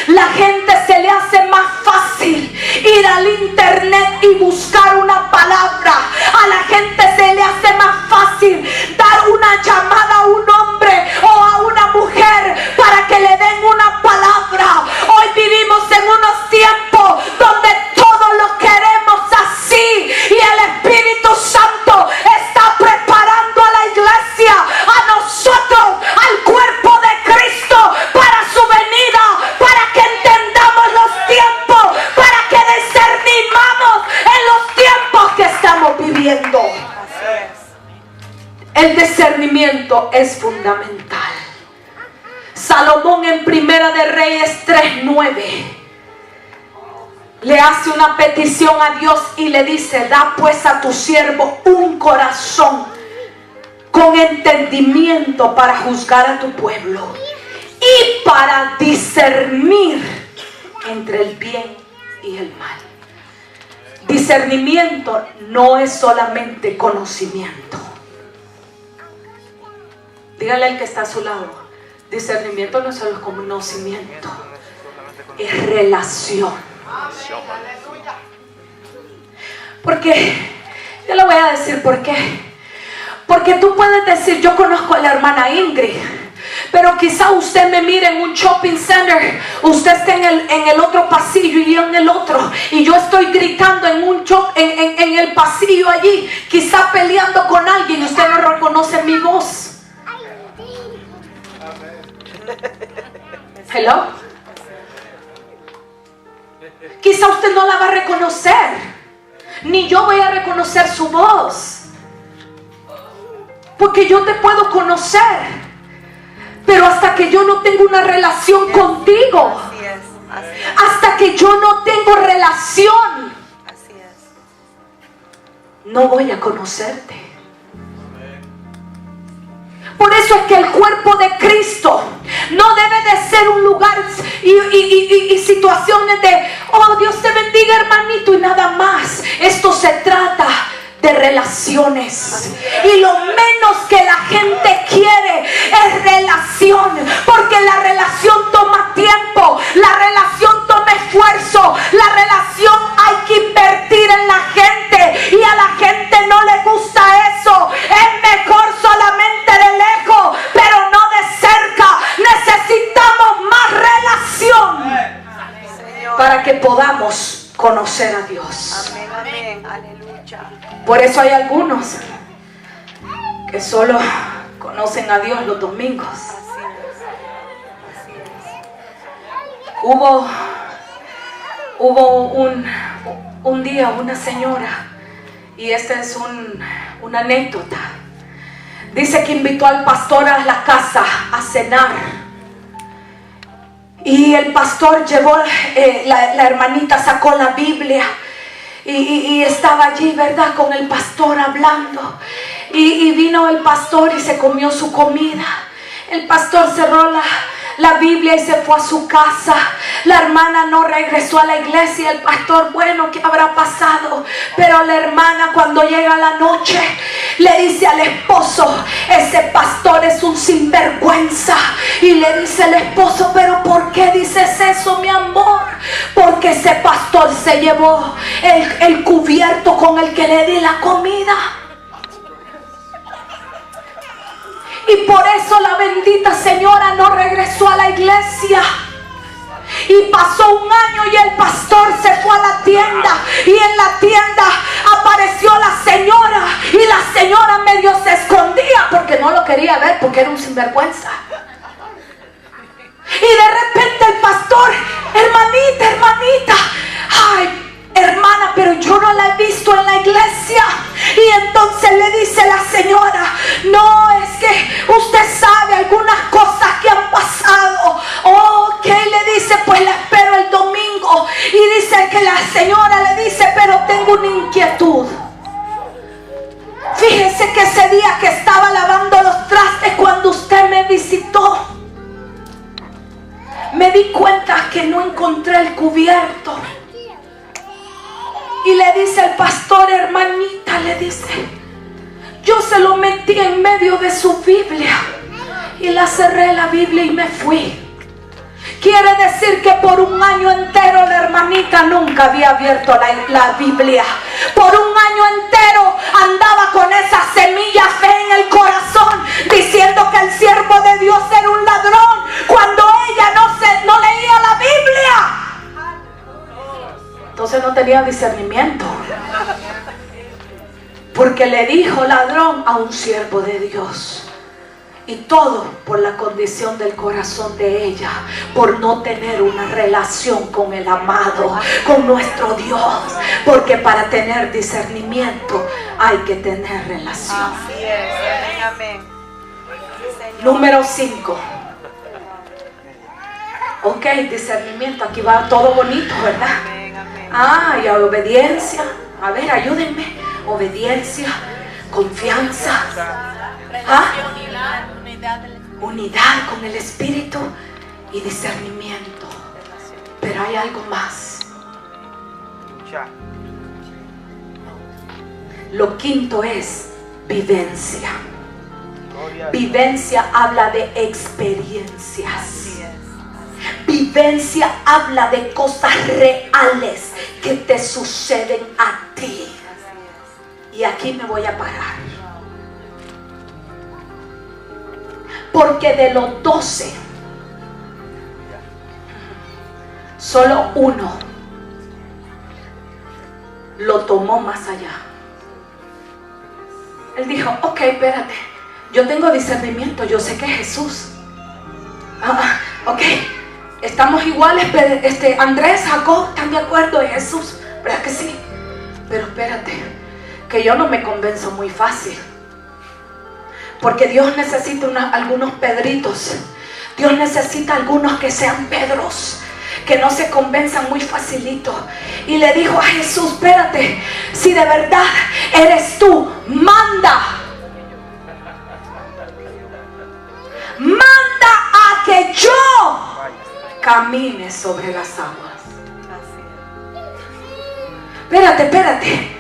La gente se le hace más fácil ir al internet y buscar una palabra. A la gente se le hace más fácil dar una llamada a un hombre o a una mujer para que le den una palabra. Hoy vivimos en unos tiempos donde todos lo queremos así, y el Espíritu Santo está preparando a la iglesia, a nosotros, al cuerpo de Cristo, para su venida, para que entendamos los tiempos, para que discernimos en los tiempos que estamos viviendo. El discernimiento es fundamental. Salomón en Primera de Reyes 3:9 le hace una petición a Dios y le dice: da pues a tu siervo un corazón con entendimiento para juzgar a tu pueblo y para discernir entre el bien y el mal. Discernimiento no es solamente conocimiento. Dígale al que está a su lado: discernimiento no es solo conocimiento, es relación. Porque, yo le voy a decir por qué. Porque tú puedes decir: yo conozco a la hermana Ingrid, pero quizá usted me mire en un shopping center, usted está en el otro pasillo y yo en el otro, y yo estoy gritando en el pasillo allí, quizá peleando con alguien, y usted no reconoce mi voz. Hello. Quizá usted no la va a reconocer, ni yo voy a reconocer su voz, porque yo te puedo conocer, pero hasta que yo no tengo una relación contigo, hasta que yo no tengo relación, no voy a conocerte. Por eso es que el cuerpo de Cristo no debe de ser un lugar y situaciones de: oh, Dios te bendiga, hermanito, y nada más. Esto se trata de relaciones, y lo menos que la gente quiere es relación, porque la relación toma tiempo, la relación toma esfuerzo, la relación hay que invertir en la gente, y a la gente no le gusta eso. Es mejor solamente de lejos, pero no de cerca. Necesitamos más relación para que podamos conocer a Dios. Amén, amén, aleluya. Por eso hay algunos que solo conocen a Dios los domingos. Hubo un día una señora, y esta es una anécdota. Dice que invitó al pastor a la casa a cenar, y el pastor llevó, la hermanita sacó la Biblia y estaba allí, ¿verdad?, con el pastor hablando, y vino el pastor y se comió su comida. El pastor cerró la Biblia y se fue a su casa. La hermana no regresó a la iglesia. El pastor, bueno, ¿qué habrá pasado? Pero la hermana, cuando llega la noche, le dice al esposo: ese pastor es un sinvergüenza. Y le dice el esposo: ¿pero por qué dices eso, mi amor? Porque ese pastor se llevó el cubierto con el que le di la comida. Y por eso la bendita señora no regresó a la iglesia. Y pasó un año y el pastor se fue a la tienda. Y en la tienda apareció la señora. Y la señora medio se escondía porque no lo quería ver, porque era un sinvergüenza. Y de repente el pastor: hermanita, hermanita, ay, hermana, pero yo no la he visto en la iglesia. Y entonces le dice la señora: no, es que usted sabe algunas cosas que han pasado. Oh, ok, le dice: pues la espero el domingo. Y dice que la señora le dice: pero tengo una inquietud. Fíjese que ese día que estaba lavando los trastes, cuando usted me visitó, me di cuenta que no encontré el cubierto. Y le dice el pastor: hermanita, le dice, yo se lo metí en medio de su Biblia y la cerré la Biblia y me fui. Quiere decir que por un año entero la hermanita nunca había abierto la Biblia. Por un año entero andaba con esa semilla fe en el corazón, diciendo que el siervo de Dios era un ladrón, cuando ella no leía la Biblia. Entonces no tenía discernimiento, porque le dijo ladrón a un siervo de Dios. Y todo por la condición del corazón de ella, por no tener una relación con el amado, con nuestro Dios. Porque para tener discernimiento hay que tener relación. Así es. Amén. Número 5. Ok, discernimiento. Aquí va todo bonito, ¿verdad? Amén, amén. Ah, y obediencia. A ver, ayúdenme. Obediencia, confianza. ¿Ah? Unidad con el Espíritu y discernimiento. Pero hay algo más. Lo quinto es vivencia. Vivencia habla de experiencias. Vivencia habla de cosas reales que te suceden a ti. Y aquí me voy a parar. Porque de los 12, solo uno lo tomó más allá. Él dijo: ok, espérate, yo tengo discernimiento, yo sé que es Jesús. Ok, estamos iguales, Andrés, Jacob, ¿están de acuerdo? Es Jesús, ¿verdad que sí? Pero espérate, que yo no me convenzo muy fácil. Porque Dios necesita algunos Pedritos. Dios necesita algunos que sean Pedros, que no se convenzan muy facilito. Y le dijo a Jesús: espérate, si de verdad eres tú, manda a que yo camine sobre las aguas. Espérate.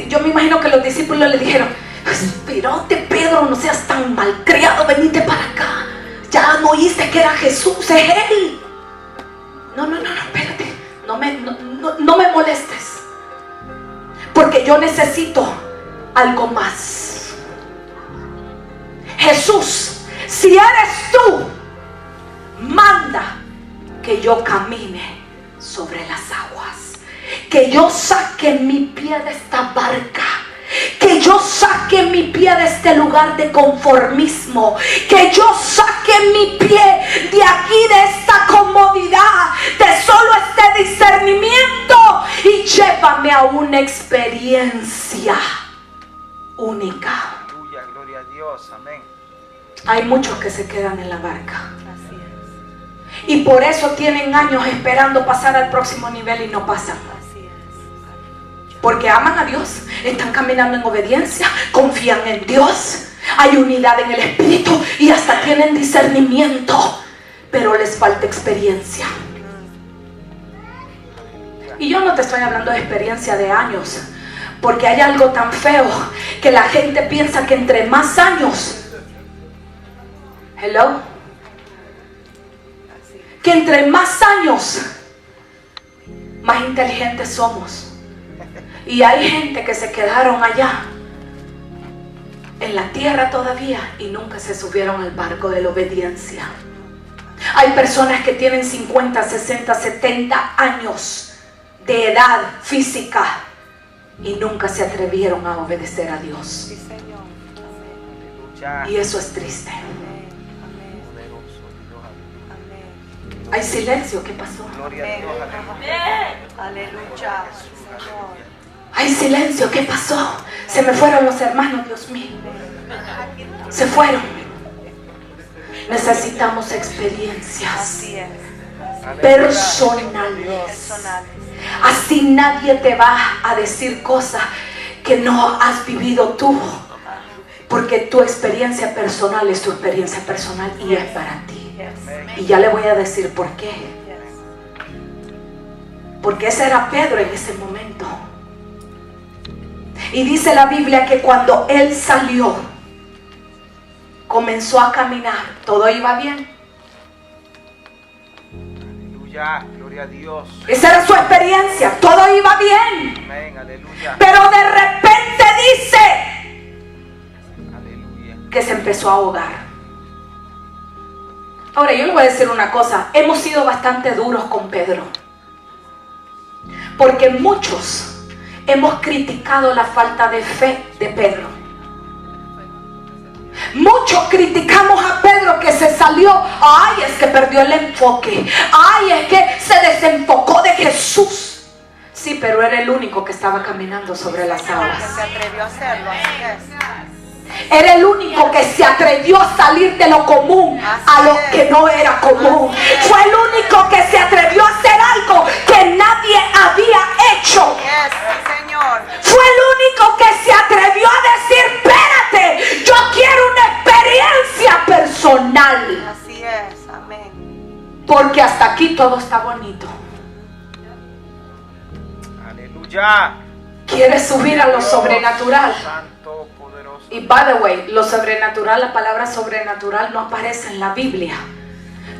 Yo me imagino que los discípulos le dijeron: Espirote, Pedro, no seas tan malcriado, venite para acá. Ya no oíste que era Jesús, es Él. No, espérate, no me molestes, porque yo necesito algo más. Jesús, si eres tú, manda que yo camine sobre las aguas, que yo saque mi pie de esta barca, que yo saque mi pie de este lugar de conformismo, que yo saque mi pie de aquí, de esta comodidad, de solo este discernimiento, y llévame a una experiencia única. Aleluya, gloria a Dios, amén. Hay muchos que se quedan en la barca, y por eso tienen años esperando pasar al próximo nivel y no pasan. Porque aman a Dios, están caminando en obediencia, confían en Dios, hay unidad en el Espíritu y hasta tienen discernimiento, pero les falta experiencia. Y yo no te estoy hablando de experiencia de años, porque hay algo tan feo que la gente piensa que entre más años, que entre más años, más inteligentes somos. Y hay gente que se quedaron allá en la tierra todavía y nunca se subieron al barco de la obediencia. Hay personas que tienen 50, 60, 70 años de edad física y nunca se atrevieron a obedecer a Dios. Sí, Señor. Y eso es triste. Amén. Hay silencio. ¿Qué pasó? Amén. Aleluya. Señor. Hay silencio. ¿Qué pasó? Se me fueron los hermanos, Dios mío. Se fueron. Necesitamos experiencias Así es. personales. Personales. Así nadie te va a decir cosas que no has vivido tú. Porque tu experiencia personal es tu experiencia personal y es para ti. Y ya le voy a decir por qué. Porque ese era Pedro en ese momento. Y dice la Biblia que cuando él salió, comenzó a caminar, todo iba bien. Aleluya, gloria a Dios. Esa era su experiencia, todo iba bien. Amén, aleluya. Pero de repente dice Aleluya. que se empezó a ahogar. Ahora yo le voy a decir una cosa, hemos sido bastante duros con Pedro. Porque muchos hemos criticado la falta de fe de Pedro. Muchos criticamos a Pedro que se salió. Ay, es que perdió el enfoque. Ay, es que se desenfocó de Jesús. Sí, pero era el único que estaba caminando sobre las Que aguas. se atrevió a hacerlo. Así es. Era el único que se atrevió a salir de lo común a lo que no era común. Fue el único que se atrevió a hacer algo que nadie había hecho. Yes, sí, Señor. Fue el único que se atrevió a decir, espérate, yo quiero una experiencia personal. Así es. Amén. Porque hasta aquí todo está bonito. Aleluya. ¿Quieres subir a lo sobrenatural? Santo, poderoso. Y by the way, lo sobrenatural, la palabra sobrenatural no aparece en la Biblia,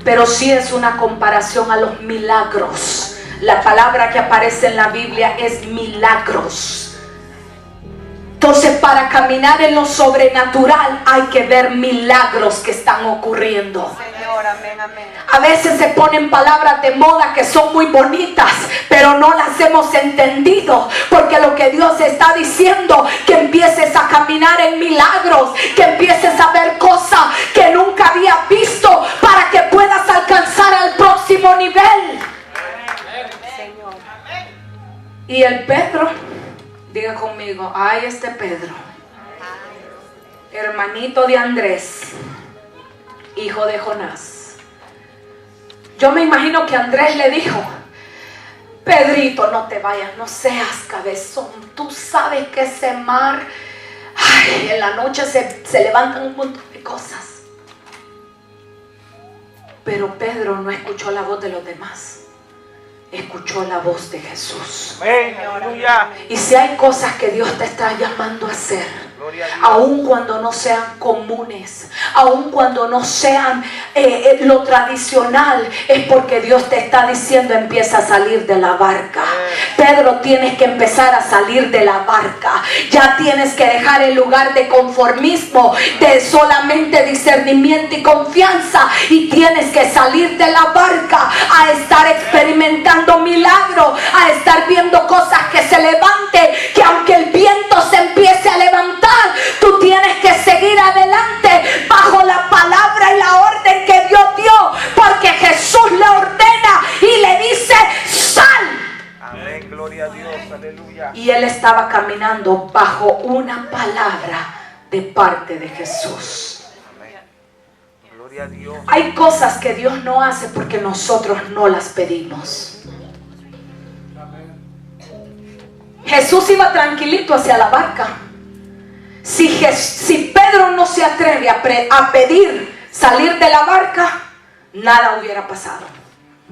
pero sí es una comparación a los milagros. La palabra que aparece en la Biblia es milagros. Entonces, para caminar en lo sobrenatural hay que ver milagros que están ocurriendo. Señor, amén, amén. A veces se ponen palabras de moda que son muy bonitas, pero no las hemos entendido. Porque lo que Dios está diciendo, que empieces a caminar en milagros, que empieces a ver cosas que nunca habías visto, para que puedas alcanzar al próximo nivel. Señor. Y el Pedro, diga conmigo, ay, este Pedro, hermanito de Andrés, hijo de Jonás. Yo me imagino que Andrés le dijo, Pedrito, no te vayas, no seas cabezón. Tú sabes que ese mar, ay, en la noche se levantan un montón de cosas. Pero Pedro no escuchó la voz de los demás, escuchó la voz de Jesús. Amén, aleluya. Y si hay cosas que Dios te está llamando a hacer, Gloria a Dios. aun cuando no sean comunes, aun cuando no sean lo tradicional, es porque Dios te está diciendo, empieza a salir de la barca. Pedro, tienes que empezar a salir de la barca. Ya tienes que dejar el lugar de conformismo, de solamente discernimiento y confianza, y tienes que salir de la barca a estar experimentando milagros, a estar viendo cosas que se levanten, que aunque el viento se empiece a levantar, tú tienes que seguir adelante bajo la palabra y la orden que Dios dio, porque Jesús le ordena y le dice, sal. Amén, gloria a Dios, aleluya. Y él estaba caminando bajo una palabra de parte de Jesús. Amén. Gloria a Dios. Hay cosas que Dios no hace porque nosotros no las pedimos. Jesús iba tranquilito hacia la barca. Si Pedro no se atreve a pedir salir de la barca, nada hubiera pasado.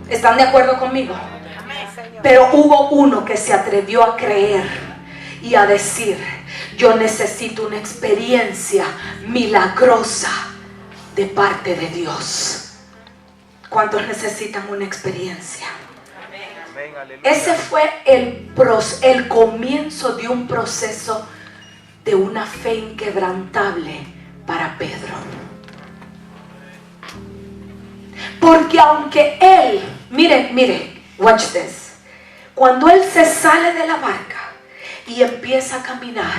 ¿Están de acuerdo conmigo? Amén, Señor. Pero hubo uno que se atrevió a creer y a decir, yo necesito una experiencia milagrosa de parte de Dios. ¿Cuántos necesitan una experiencia? Amén, aleluya. Ese fue el comienzo de un proceso de una fe inquebrantable para Pedro. Porque aunque él, mire, watch this. Cuando él se sale de la barca y empieza a caminar,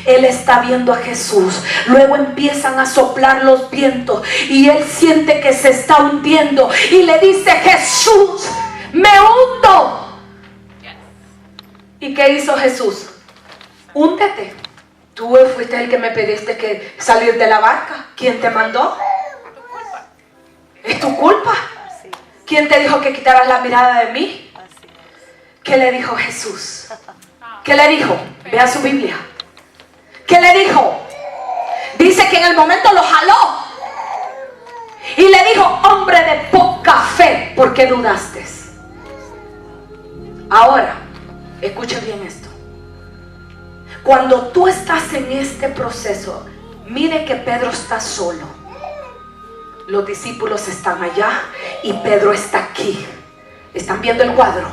él está viendo a Jesús. Luego empiezan a soplar los vientos y él siente que se está hundiendo y le dice: Jesús, me hundo. ¿Y qué hizo Jesús? Húndete. Tú fuiste el que me pediste que salir de la barca. ¿Quién te mandó? Es tu culpa. ¿Quién te dijo que quitaras la mirada de mí? ¿Qué le dijo Jesús? ¿Qué le dijo? Vea su Biblia. ¿Qué le dijo? Dice que en el momento lo jaló y le dijo: hombre de poca fe, ¿por qué dudaste? Ahora, escucha bien esto. Cuando tú estás en este proceso, mire que Pedro está solo. Los discípulos están allá y Pedro está aquí. ¿Están viendo el cuadro?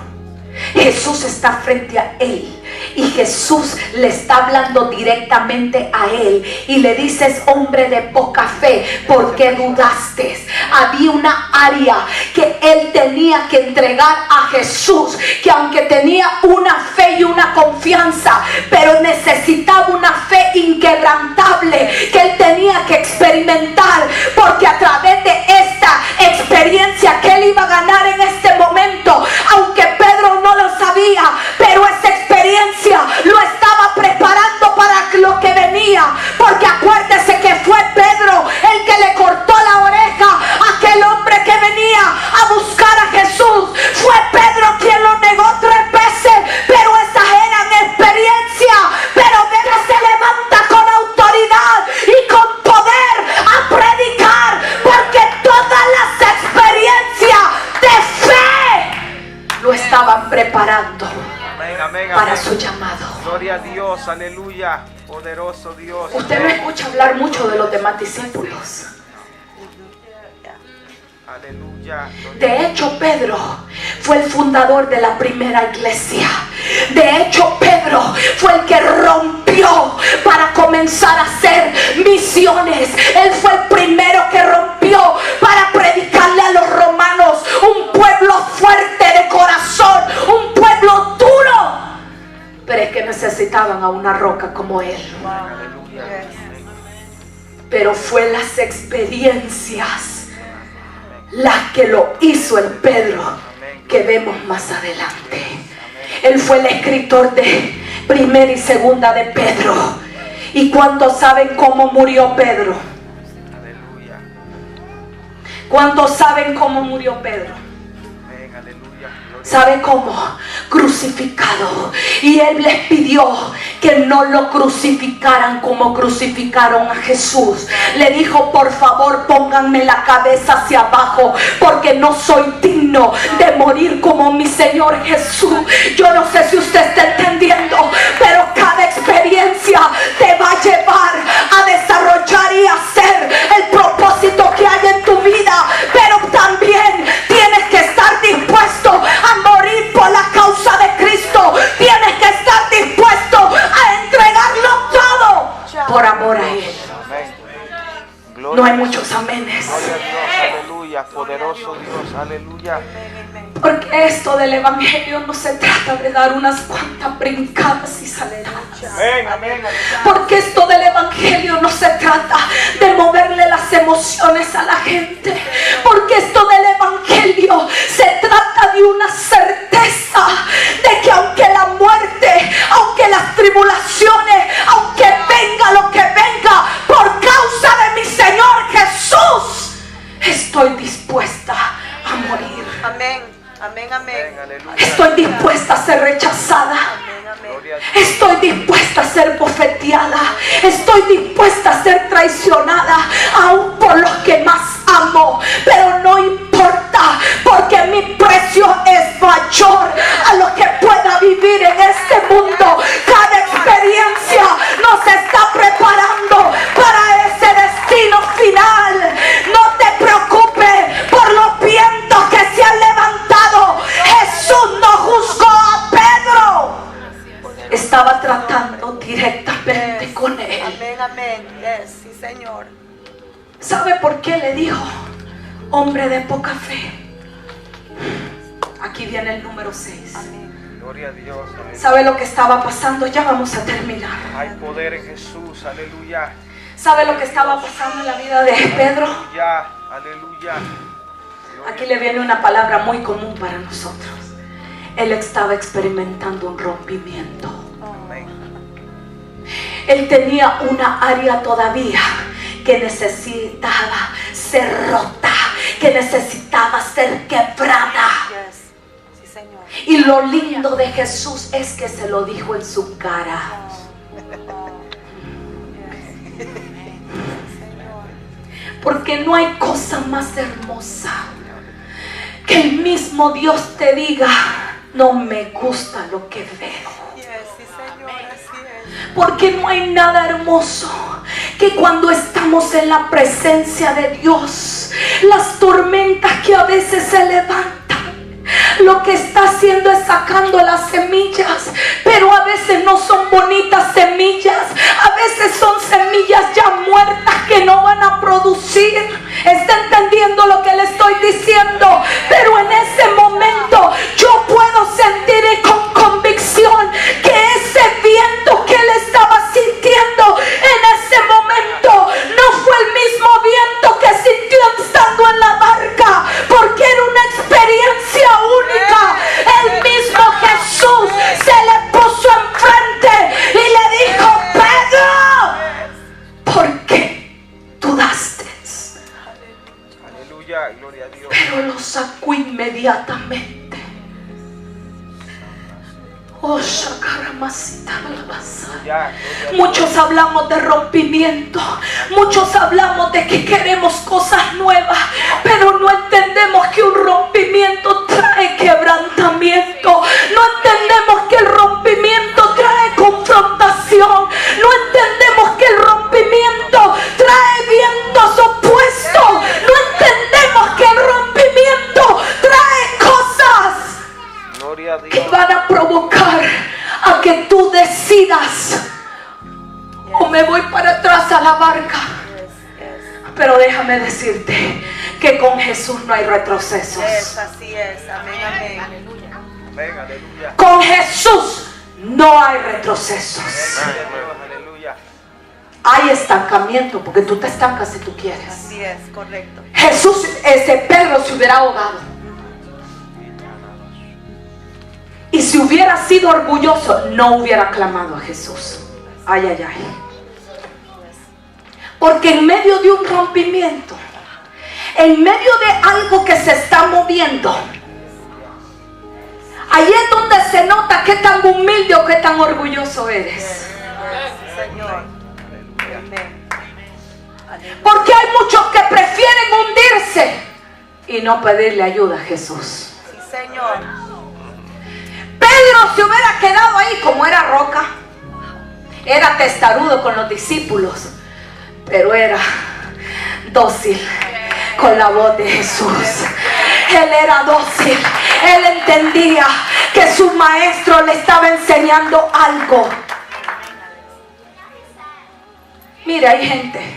Jesús está frente a él y Jesús le está hablando directamente a él y le dices: hombre de poca fe, ¿por qué dudaste? Había una área que él tenía que entregar a Jesús, que aunque tenía una fe y una confianza, pero necesitaba una fe inquebrantable que él tenía que experimentar, porque a través de esta experiencia que él iba a ganar en este momento, aunque Pedro no lo sabía, pero esa experiencia lo estaba preparando para lo que venía. Porque acuérdese que fue Pedro el que le cortó la oreja a aquel hombre que venía a buscar a Jesús. Fue Pedro quien lo negó 3 veces, pero esas eran experiencias. Pero Pedro se levanta con autoridad y con poder a predicar, porque todas las experiencias de fe lo estaban preparando para su llamado. Gloria a Dios, aleluya, poderoso Dios. Usted no escucha hablar mucho de los demás discípulos. Aleluya. De hecho, Pedro fue el fundador de la primera iglesia. De hecho, Pedro fue el que rompió para comenzar a hacer misiones. Él fue el primero que rompió para predicarle a los romanos, un pueblo fuerte de corazón, un pueblo duro, pero es que necesitaban a una roca como él. Pero fue las experiencias las que lo hizo el Pedro que vemos más adelante. Él fue el escritor de Primera y Segunda de Pedro. ¿Y cuántos saben cómo murió Pedro? ¿Cuántos saben cómo murió Pedro? ¿Sabe cómo? Crucificado. Y él les pidió que no lo crucificaran como crucificaron a Jesús. Le dijo: por favor, pónganme la cabeza hacia abajo, porque no soy digno de morir como mi Señor Jesús. Yo no sé si usted está entendiendo, pero cada experiencia te va a llevar a desarrollar y hacer el propósito que hay en tu vida. Pero también tienes que estar dispuesto a morir por la causa de Cristo. Tienes que estar dispuesto a entregarlo todo por amor a Él. No hay muchos amenes. Gloria a Dios, aleluya, poderoso Dios, aleluya. Porque esto del evangelio no se trata de dar unas cuantas brincadas y saltadas. Porque esto del evangelio no se trata de moverle las emociones a la gente. Porque esto del evangelio se trata de una certeza de que aunque la muerte, aunque las tribulaciones, aunque venga lo que venga, por causa de mi Señor Jesús, estoy dispuesta a morir. Amén. Amén, amén. Estoy dispuesta a ser rechazada. Estoy dispuesta a ser bofeteada. Estoy dispuesta a ser traicionada, aún por los que más amo. Pero no importa, porque mi precio es mayor a lo que pueda vivir en este mundo. Cada experiencia nos está preparando para ese destino final. No te preocupes por los vientos que se han levantado. Jesús no juzgó a Pedro. Estaba tratando directamente con él. Amén, amén. Yes, sí, Señor. ¿Sabe por qué le dijo? hombre de poca fe. Aquí viene el número 6. Gloria a Dios. ¿Sabe lo que estaba pasando? Ya vamos a terminar. Hay poder en Jesús. Aleluya. ¿Sabe lo que estaba pasando en la vida de Pedro? Aleluya. Aleluya. Aquí le viene una palabra muy común para nosotros. Él estaba experimentando un rompimiento. Amén. Él tenía una área todavía que necesitaba ser rota, que necesitaba ser quebrada. Sí, Señor. Y lo lindo de Jesús es que se lo dijo en su cara. Porque no hay cosa más hermosa que el mismo Dios te diga: no me gusta lo que veo. Porque no hay nada hermoso que cuando estamos en la presencia de Dios, las tormentas que a veces se levantan, lo que está haciendo es sacando las semillas, pero a veces no son bonitas semillas, a veces son semillas ya muertas que no van a producir. ¿Está entendiendo lo que le estoy diciendo? Pero en ese momento yo puedo sentir con convicción que ese viento que él estaba sintiendo en ese momento no fue el mismo viento que sintió estando en la barca, porque era una experiencia única. El mismo Jesús se le puso enfrente y le dijo: Pedro, ¿por qué dudaste? Aleluya. Gloria a Dios. Pero lo sacó inmediatamente. Oh, Shakaramasita Balabasa. Muchos hablamos de rompimiento, muchos hablamos de que queremos cosas nuevas, pero no entendemos que un rompimiento trae quebrantamiento, no entendemos que el rompimiento trae confrontación, no entendemos que el rompimiento trae vientos opuestos, no entendemos que el rompimiento trae cosas Gloria a Dios. que van a provocar a que tú decidas: o me voy para atrás a la barca. Pero déjame decirte que con Jesús no hay retrocesos. Así es. Amén, amén. Amén. Aleluya. Con Jesús no hay retrocesos. Aleluya. Hay estancamiento, porque tú te estancas si tú quieres. Así es, correcto. Jesús, Pedro se hubiera ahogado. Y si hubiera sido orgulloso, no hubiera clamado a Jesús. Ay, ay, ay. Porque en medio de un rompimiento, en medio de algo que se está moviendo, ahí es donde se nota qué tan humilde o qué tan orgulloso eres. Señor. Porque hay muchos que prefieren hundirse y no pedirle ayuda a Jesús. Sí, Señor. Pedro se hubiera quedado ahí, como era roca, era testarudo con los discípulos, pero era dócil con la voz de Jesús. Él era dócil, él entendía que su maestro le estaba enseñando algo. Mira, hay gente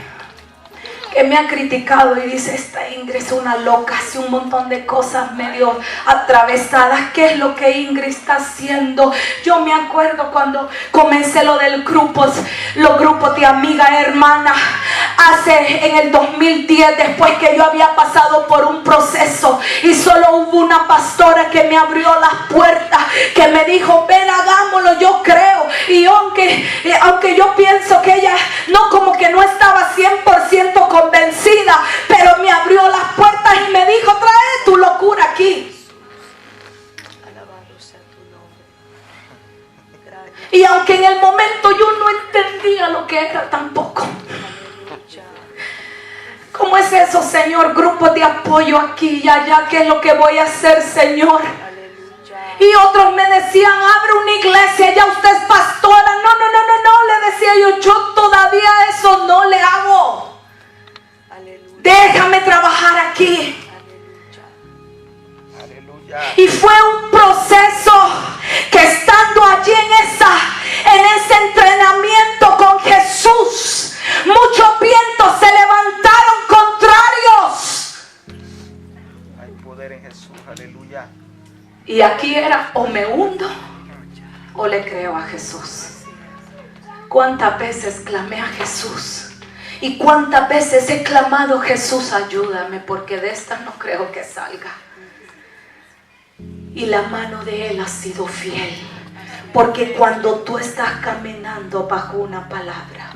que me ha criticado y dice: esta Ingrid es una loca, hace un montón de cosas medio atravesadas. ¿Qué es lo que Ingrid está haciendo? Yo me acuerdo cuando comencé lo del los grupos de amiga hermana, en el 2010, después que yo había pasado por un proceso y solo hubo una pastora que me abrió las puertas, que me dijo: ven, hagámoslo, yo creo. Y aunque yo pienso que ella como que no estaba 100% convencida, pero me abrió las puertas y me dijo: trae tu locura aquí. Y aunque en el momento yo no entendía lo que era tampoco. ¿Cómo es eso, Señor? Grupos de apoyo aquí y allá. ¿Qué es lo que voy a hacer, Señor? Y otros me decían: abre una iglesia, ya usted es pastora. No, le decía yo todavía eso no le hago. Déjame trabajar aquí. Y fue un proceso que, estando allí en ese entrenamiento con Jesús, muchos vientos se levantaron contrarios. Y aquí era o me hundo o le creo a Jesús. ¿Cuántas veces clamé a Jesús? ¿Y cuántas veces he clamado, Jesús, ayúdame, porque de esta no creo que salga? Y la mano de Él ha sido fiel. Porque cuando tú estás caminando bajo una palabra,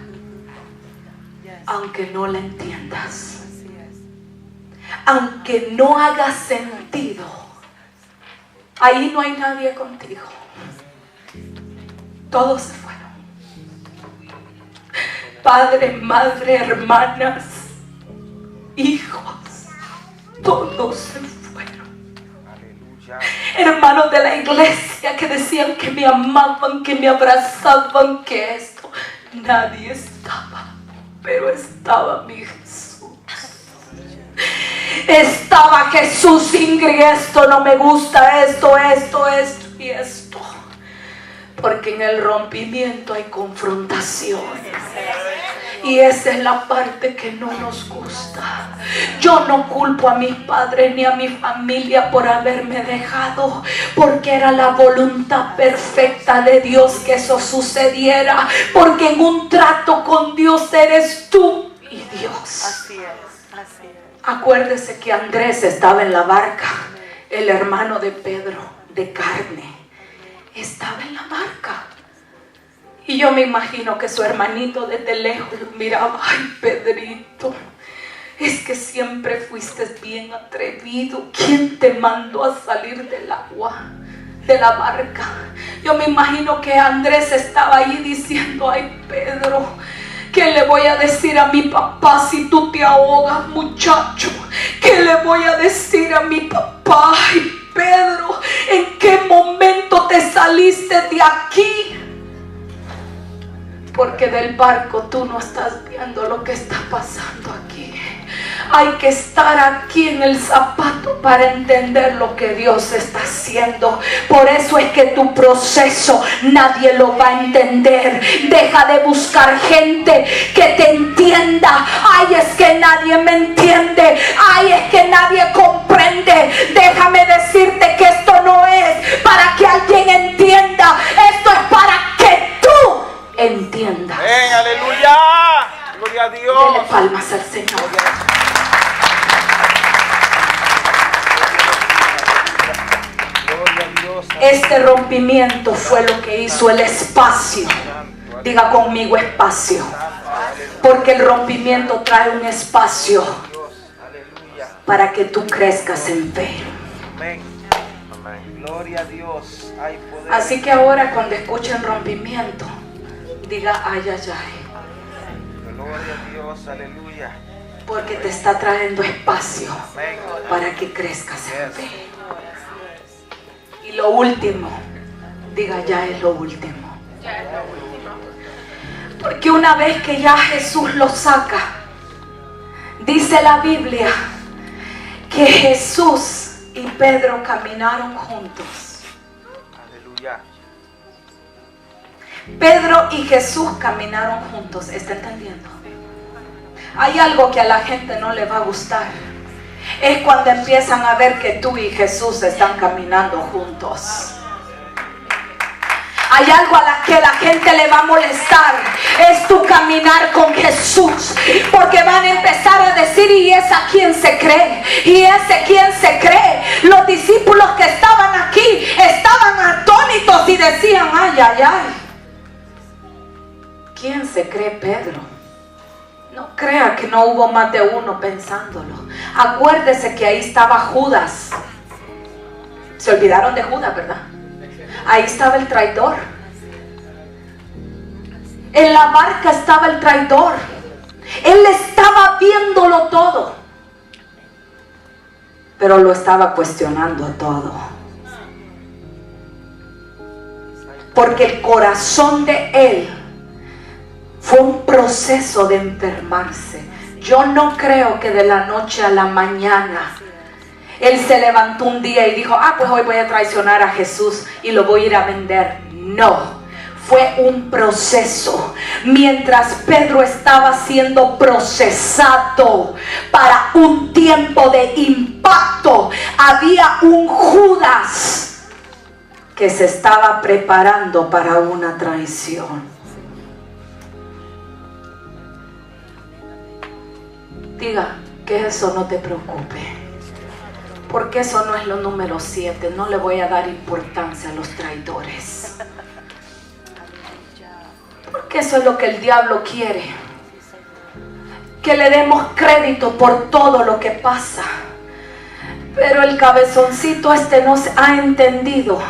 aunque no la entiendas, aunque no haga sentido, ahí no hay nadie contigo. Todos se fueron. Padre, madre, hermanas, hijos, todos se fueron. Hermanos de la iglesia que decían que me amaban, que me abrazaban, que esto, nadie estaba, pero estaba mi Jesús. Estaba Jesús. Ingrid, esto no me gusta, esto y esto. Porque en el rompimiento hay confrontación. Y esa es la parte que no nos gusta. Yo no culpo a mis padres ni a mi familia por haberme dejado, porque era la voluntad perfecta de Dios que eso sucediera. Porque en un trato con Dios eres tú y Dios. Así es, así es. Acuérdese que Andrés estaba en la barca, el hermano de Pedro, de carne. Estaba en la barca. Y yo me imagino que su hermanito desde lejos miraba. Ay, Pedrito, es que siempre fuiste bien atrevido. ¿Quién te mandó a salir del agua, de la barca? Yo me imagino que Andrés estaba ahí diciendo: ay, Pedro, ¿qué le voy a decir a mi papá si tú te ahogas, muchacho? ¿Qué le voy a decir a mi papá? Ay, Pedro, ¿en qué momento te saliste de aquí? Porque del barco tú no estás viendo lo que está pasando aquí. Hay que estar aquí en el zapato para entender lo que Dios está haciendo. Por eso es que tu proceso nadie lo va a entender. Deja de buscar gente que te entienda. Ay, es que nadie me entiende. Ay, es que nadie comprende. Déjame decirte que esto no es para que alguien entienda. Esto es para que tú entiendas. ¡Ven, aleluya! ¡Gloria a Dios! Dele palmas al Señor. Este rompimiento fue lo que hizo el espacio. Diga conmigo: espacio. Porque el rompimiento trae un espacio para que tú crezcas en fe. Amén. Gloria a Dios. Hay poder. Así que ahora, cuando escuchen rompimiento, diga: ay, ay, ay. Gloria a Dios. Aleluya. Porque te está trayendo espacio Amén. para que crezcas en fe. Y lo último, diga: ya es lo último. Porque una vez que ya Jesús lo saca, dice la Biblia que Jesús y Pedro caminaron juntos. Aleluya. Pedro y Jesús caminaron juntos. ¿Está entendiendo? Hay algo que a la gente no le va a gustar. Es cuando empiezan a ver que tú y Jesús están caminando juntos. Hay algo a la que la gente le va a molestar. Es tu caminar con Jesús. Porque van a empezar a decir: ¿y esa quién se cree? ¿Y ese quién se cree? Los discípulos que estaban aquí estaban atónitos y decían: ay, ay, ay. ¿Quién se cree Pedro? No crea que no hubo más de uno pensándolo. Acuérdese que ahí estaba Judas. Se olvidaron de Judas, ¿verdad? Ahí estaba el traidor. En la barca estaba el traidor. Él estaba viéndolo todo, pero lo estaba cuestionando todo. Porque el corazón de él fue un proceso de enfermarse. Yo no creo que de la noche a la mañana él se levantó un día y dijo: pues hoy voy a traicionar a Jesús y lo voy a ir a vender. No, fue un proceso. Mientras Pedro estaba siendo procesado para un tiempo de impacto, había un Judas que se estaba preparando para una traición. Diga que eso no te preocupe, porque eso no es lo número 7. No le voy a dar importancia a los traidores, porque eso es lo que el diablo quiere, que le demos crédito por todo lo que pasa. Pero el cabezoncito no se ha entendido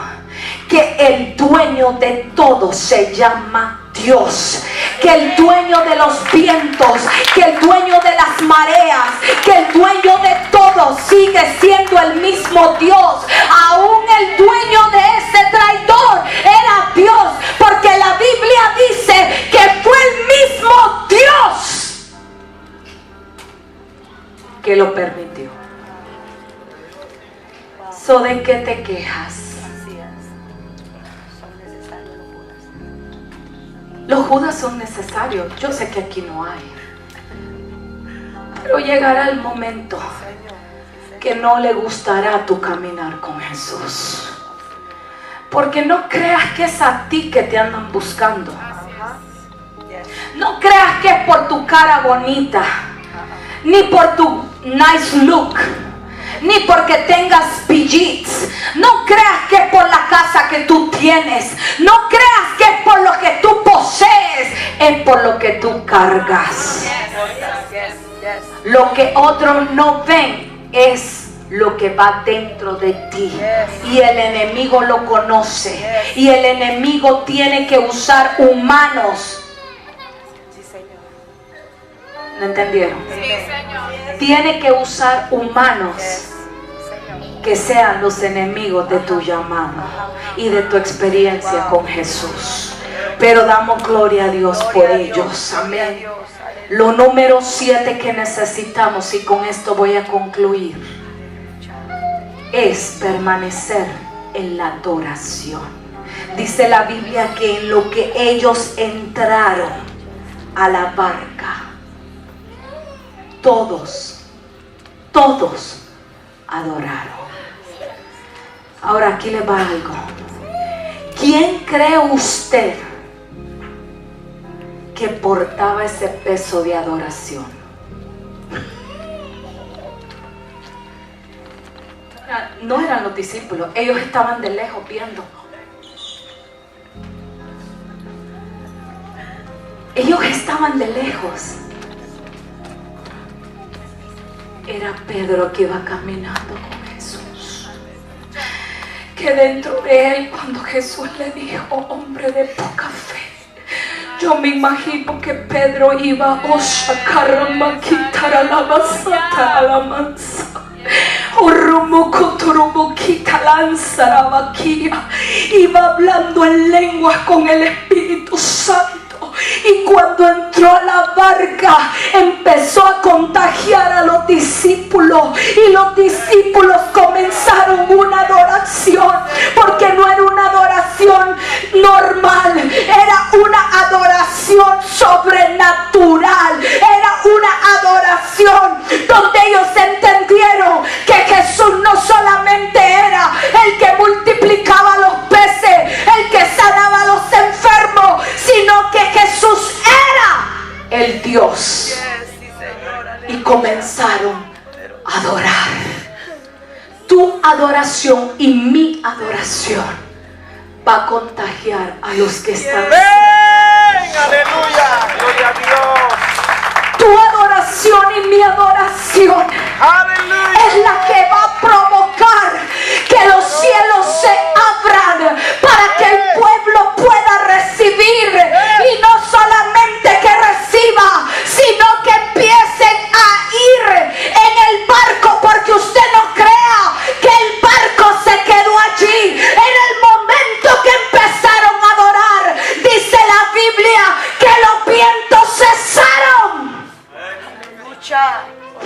que el dueño de todo se llama Dios, que el dueño de los vientos, que el dueño de las mareas, que el dueño de todo sigue siendo el mismo Dios. Aún el dueño de ese traidor era Dios, porque la Biblia dice que fue el mismo Dios que lo permitió. So, ¿de qué te quejas? Los Judas son necesarios. Yo sé que aquí no hay, pero llegará el momento que no le gustará tu caminar con Jesús, porque no creas que es a ti que te andan buscando. No creas que es por tu cara bonita, ni por tu nice look, ni porque tengas billets. No creas que es por la casa que tú tienes. No creas que es por lo que tú posees. Es por lo que tú cargas. Lo que otros no ven es lo que va dentro de ti. Y el enemigo lo conoce. Y el enemigo tiene que usar humanos. ¿No entendieron? Tiene que usar humanos que sean los enemigos de tu llamado y de tu experiencia con Jesús. Pero damos gloria a Dios por ellos. Amén. Lo número 7 que necesitamos, y con esto voy a concluir, es permanecer en la adoración. Dice la Biblia que en lo que ellos entraron a la barca, todos adoraron. Ahora aquí le va algo. ¿Quién cree usted que portaba ese peso de adoración? No eran los discípulos, ellos estaban de lejos viendo. Ellos estaban de lejos. Era Pedro que iba caminando con Jesús, que dentro de él, cuando Jesús le dijo, hombre de poca fe, yo me imagino que Pedro iba a sacar a quitar a la basata, a la mansa. Iba hablando en lenguas con el Espíritu Santo. Y cuando entró a la barca, empezó a contagiar a los discípulos. Y los discípulos comenzaron una adoración. Porque no era una adoración normal, era una adoración sobrenatural. Era una adoración donde ellos entendieron que Jesús no solamente era el que multiplicaba los peces, el que sanaba a los enfermos, sino que Jesús era el Dios. Y comenzaron a adorar. Tu adoración y mi adoración va a contagiar a los que están. Aleluya, gloria a Dios. Tu adoración y mi adoración es la que va a provocar que los cielos se abran para que el pueblo pueda recibir, y no solamente que reciba, sino que empiecen a ir en el barco, porque usted no crea que el barco se quedó allí. En el momento que empezaron a adorar, dice la Biblia que los vientos cesaron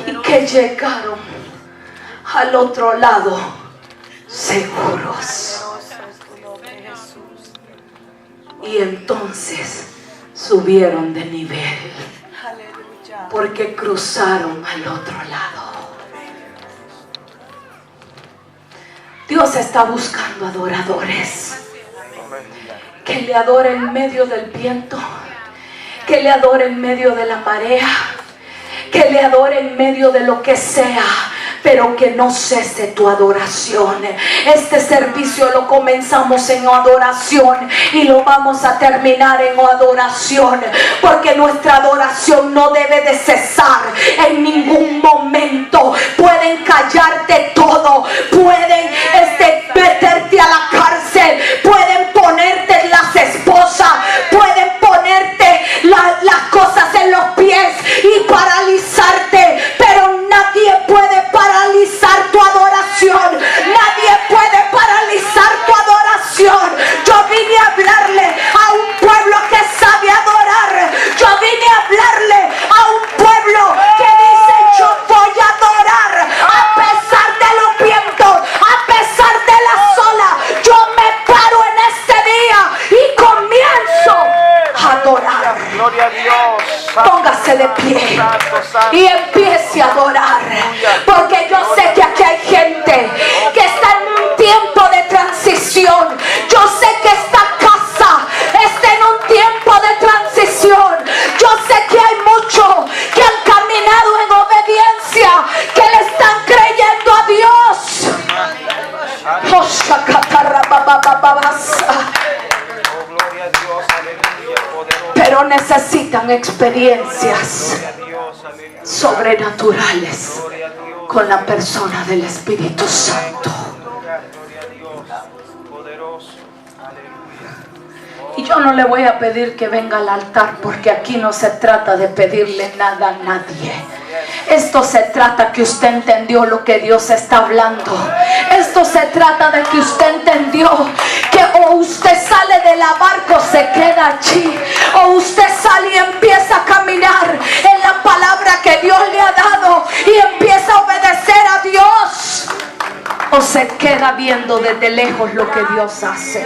y que llegaron al otro lado seguros. Y entonces subieron de nivel, porque cruzaron al otro lado. Dios está buscando adoradores que le adoren en medio del viento, que le adore en medio de la marea, que le adore en medio de lo que sea, pero que no cese tu adoración. Este servicio lo comenzamos en adoración y lo vamos a terminar en adoración, porque nuestra adoración no debe de cesar en ningún momento. Pueden callarte todo, pueden meterte a la cárcel, pueden ponerte las esposas, pueden ponerte las cosas en los pies y paralizarte, pero nadie puede paralizar tu adoración. Nadie puede paralizar tu adoración. Yo vine a hablarle a un pueblo que sabe adorar. Yo vine a hablarle a un pueblo que dice: yo voy a adorar a pesar de los vientos, a pesar de la ola. Yo me paro en este día y comienzo a adorar. Gloria a Dios. Póngase de pie y empiece a adorar, porque yo sé que aquí hay gente que está en un tiempo de transición. Yo sé que esta casa está en un tiempo de transición. Yo sé que hay muchos que han caminado en obediencia, que le están creyendo a Dios. Pero necesitan experiencias sobrenaturales con la persona del Espíritu Santo. Y yo no le voy a pedir que venga al altar, porque aquí no se trata de pedirle nada a nadie. Esto se trata que usted entendió lo que Dios está hablando. Esto se trata de que usted entendió que o usted sale de la barca, se queda allí, o usted sale y empieza a caminar en la palabra que Dios le ha dado y empieza a obedecer a Dios, o se queda viendo desde lejos lo que Dios hace.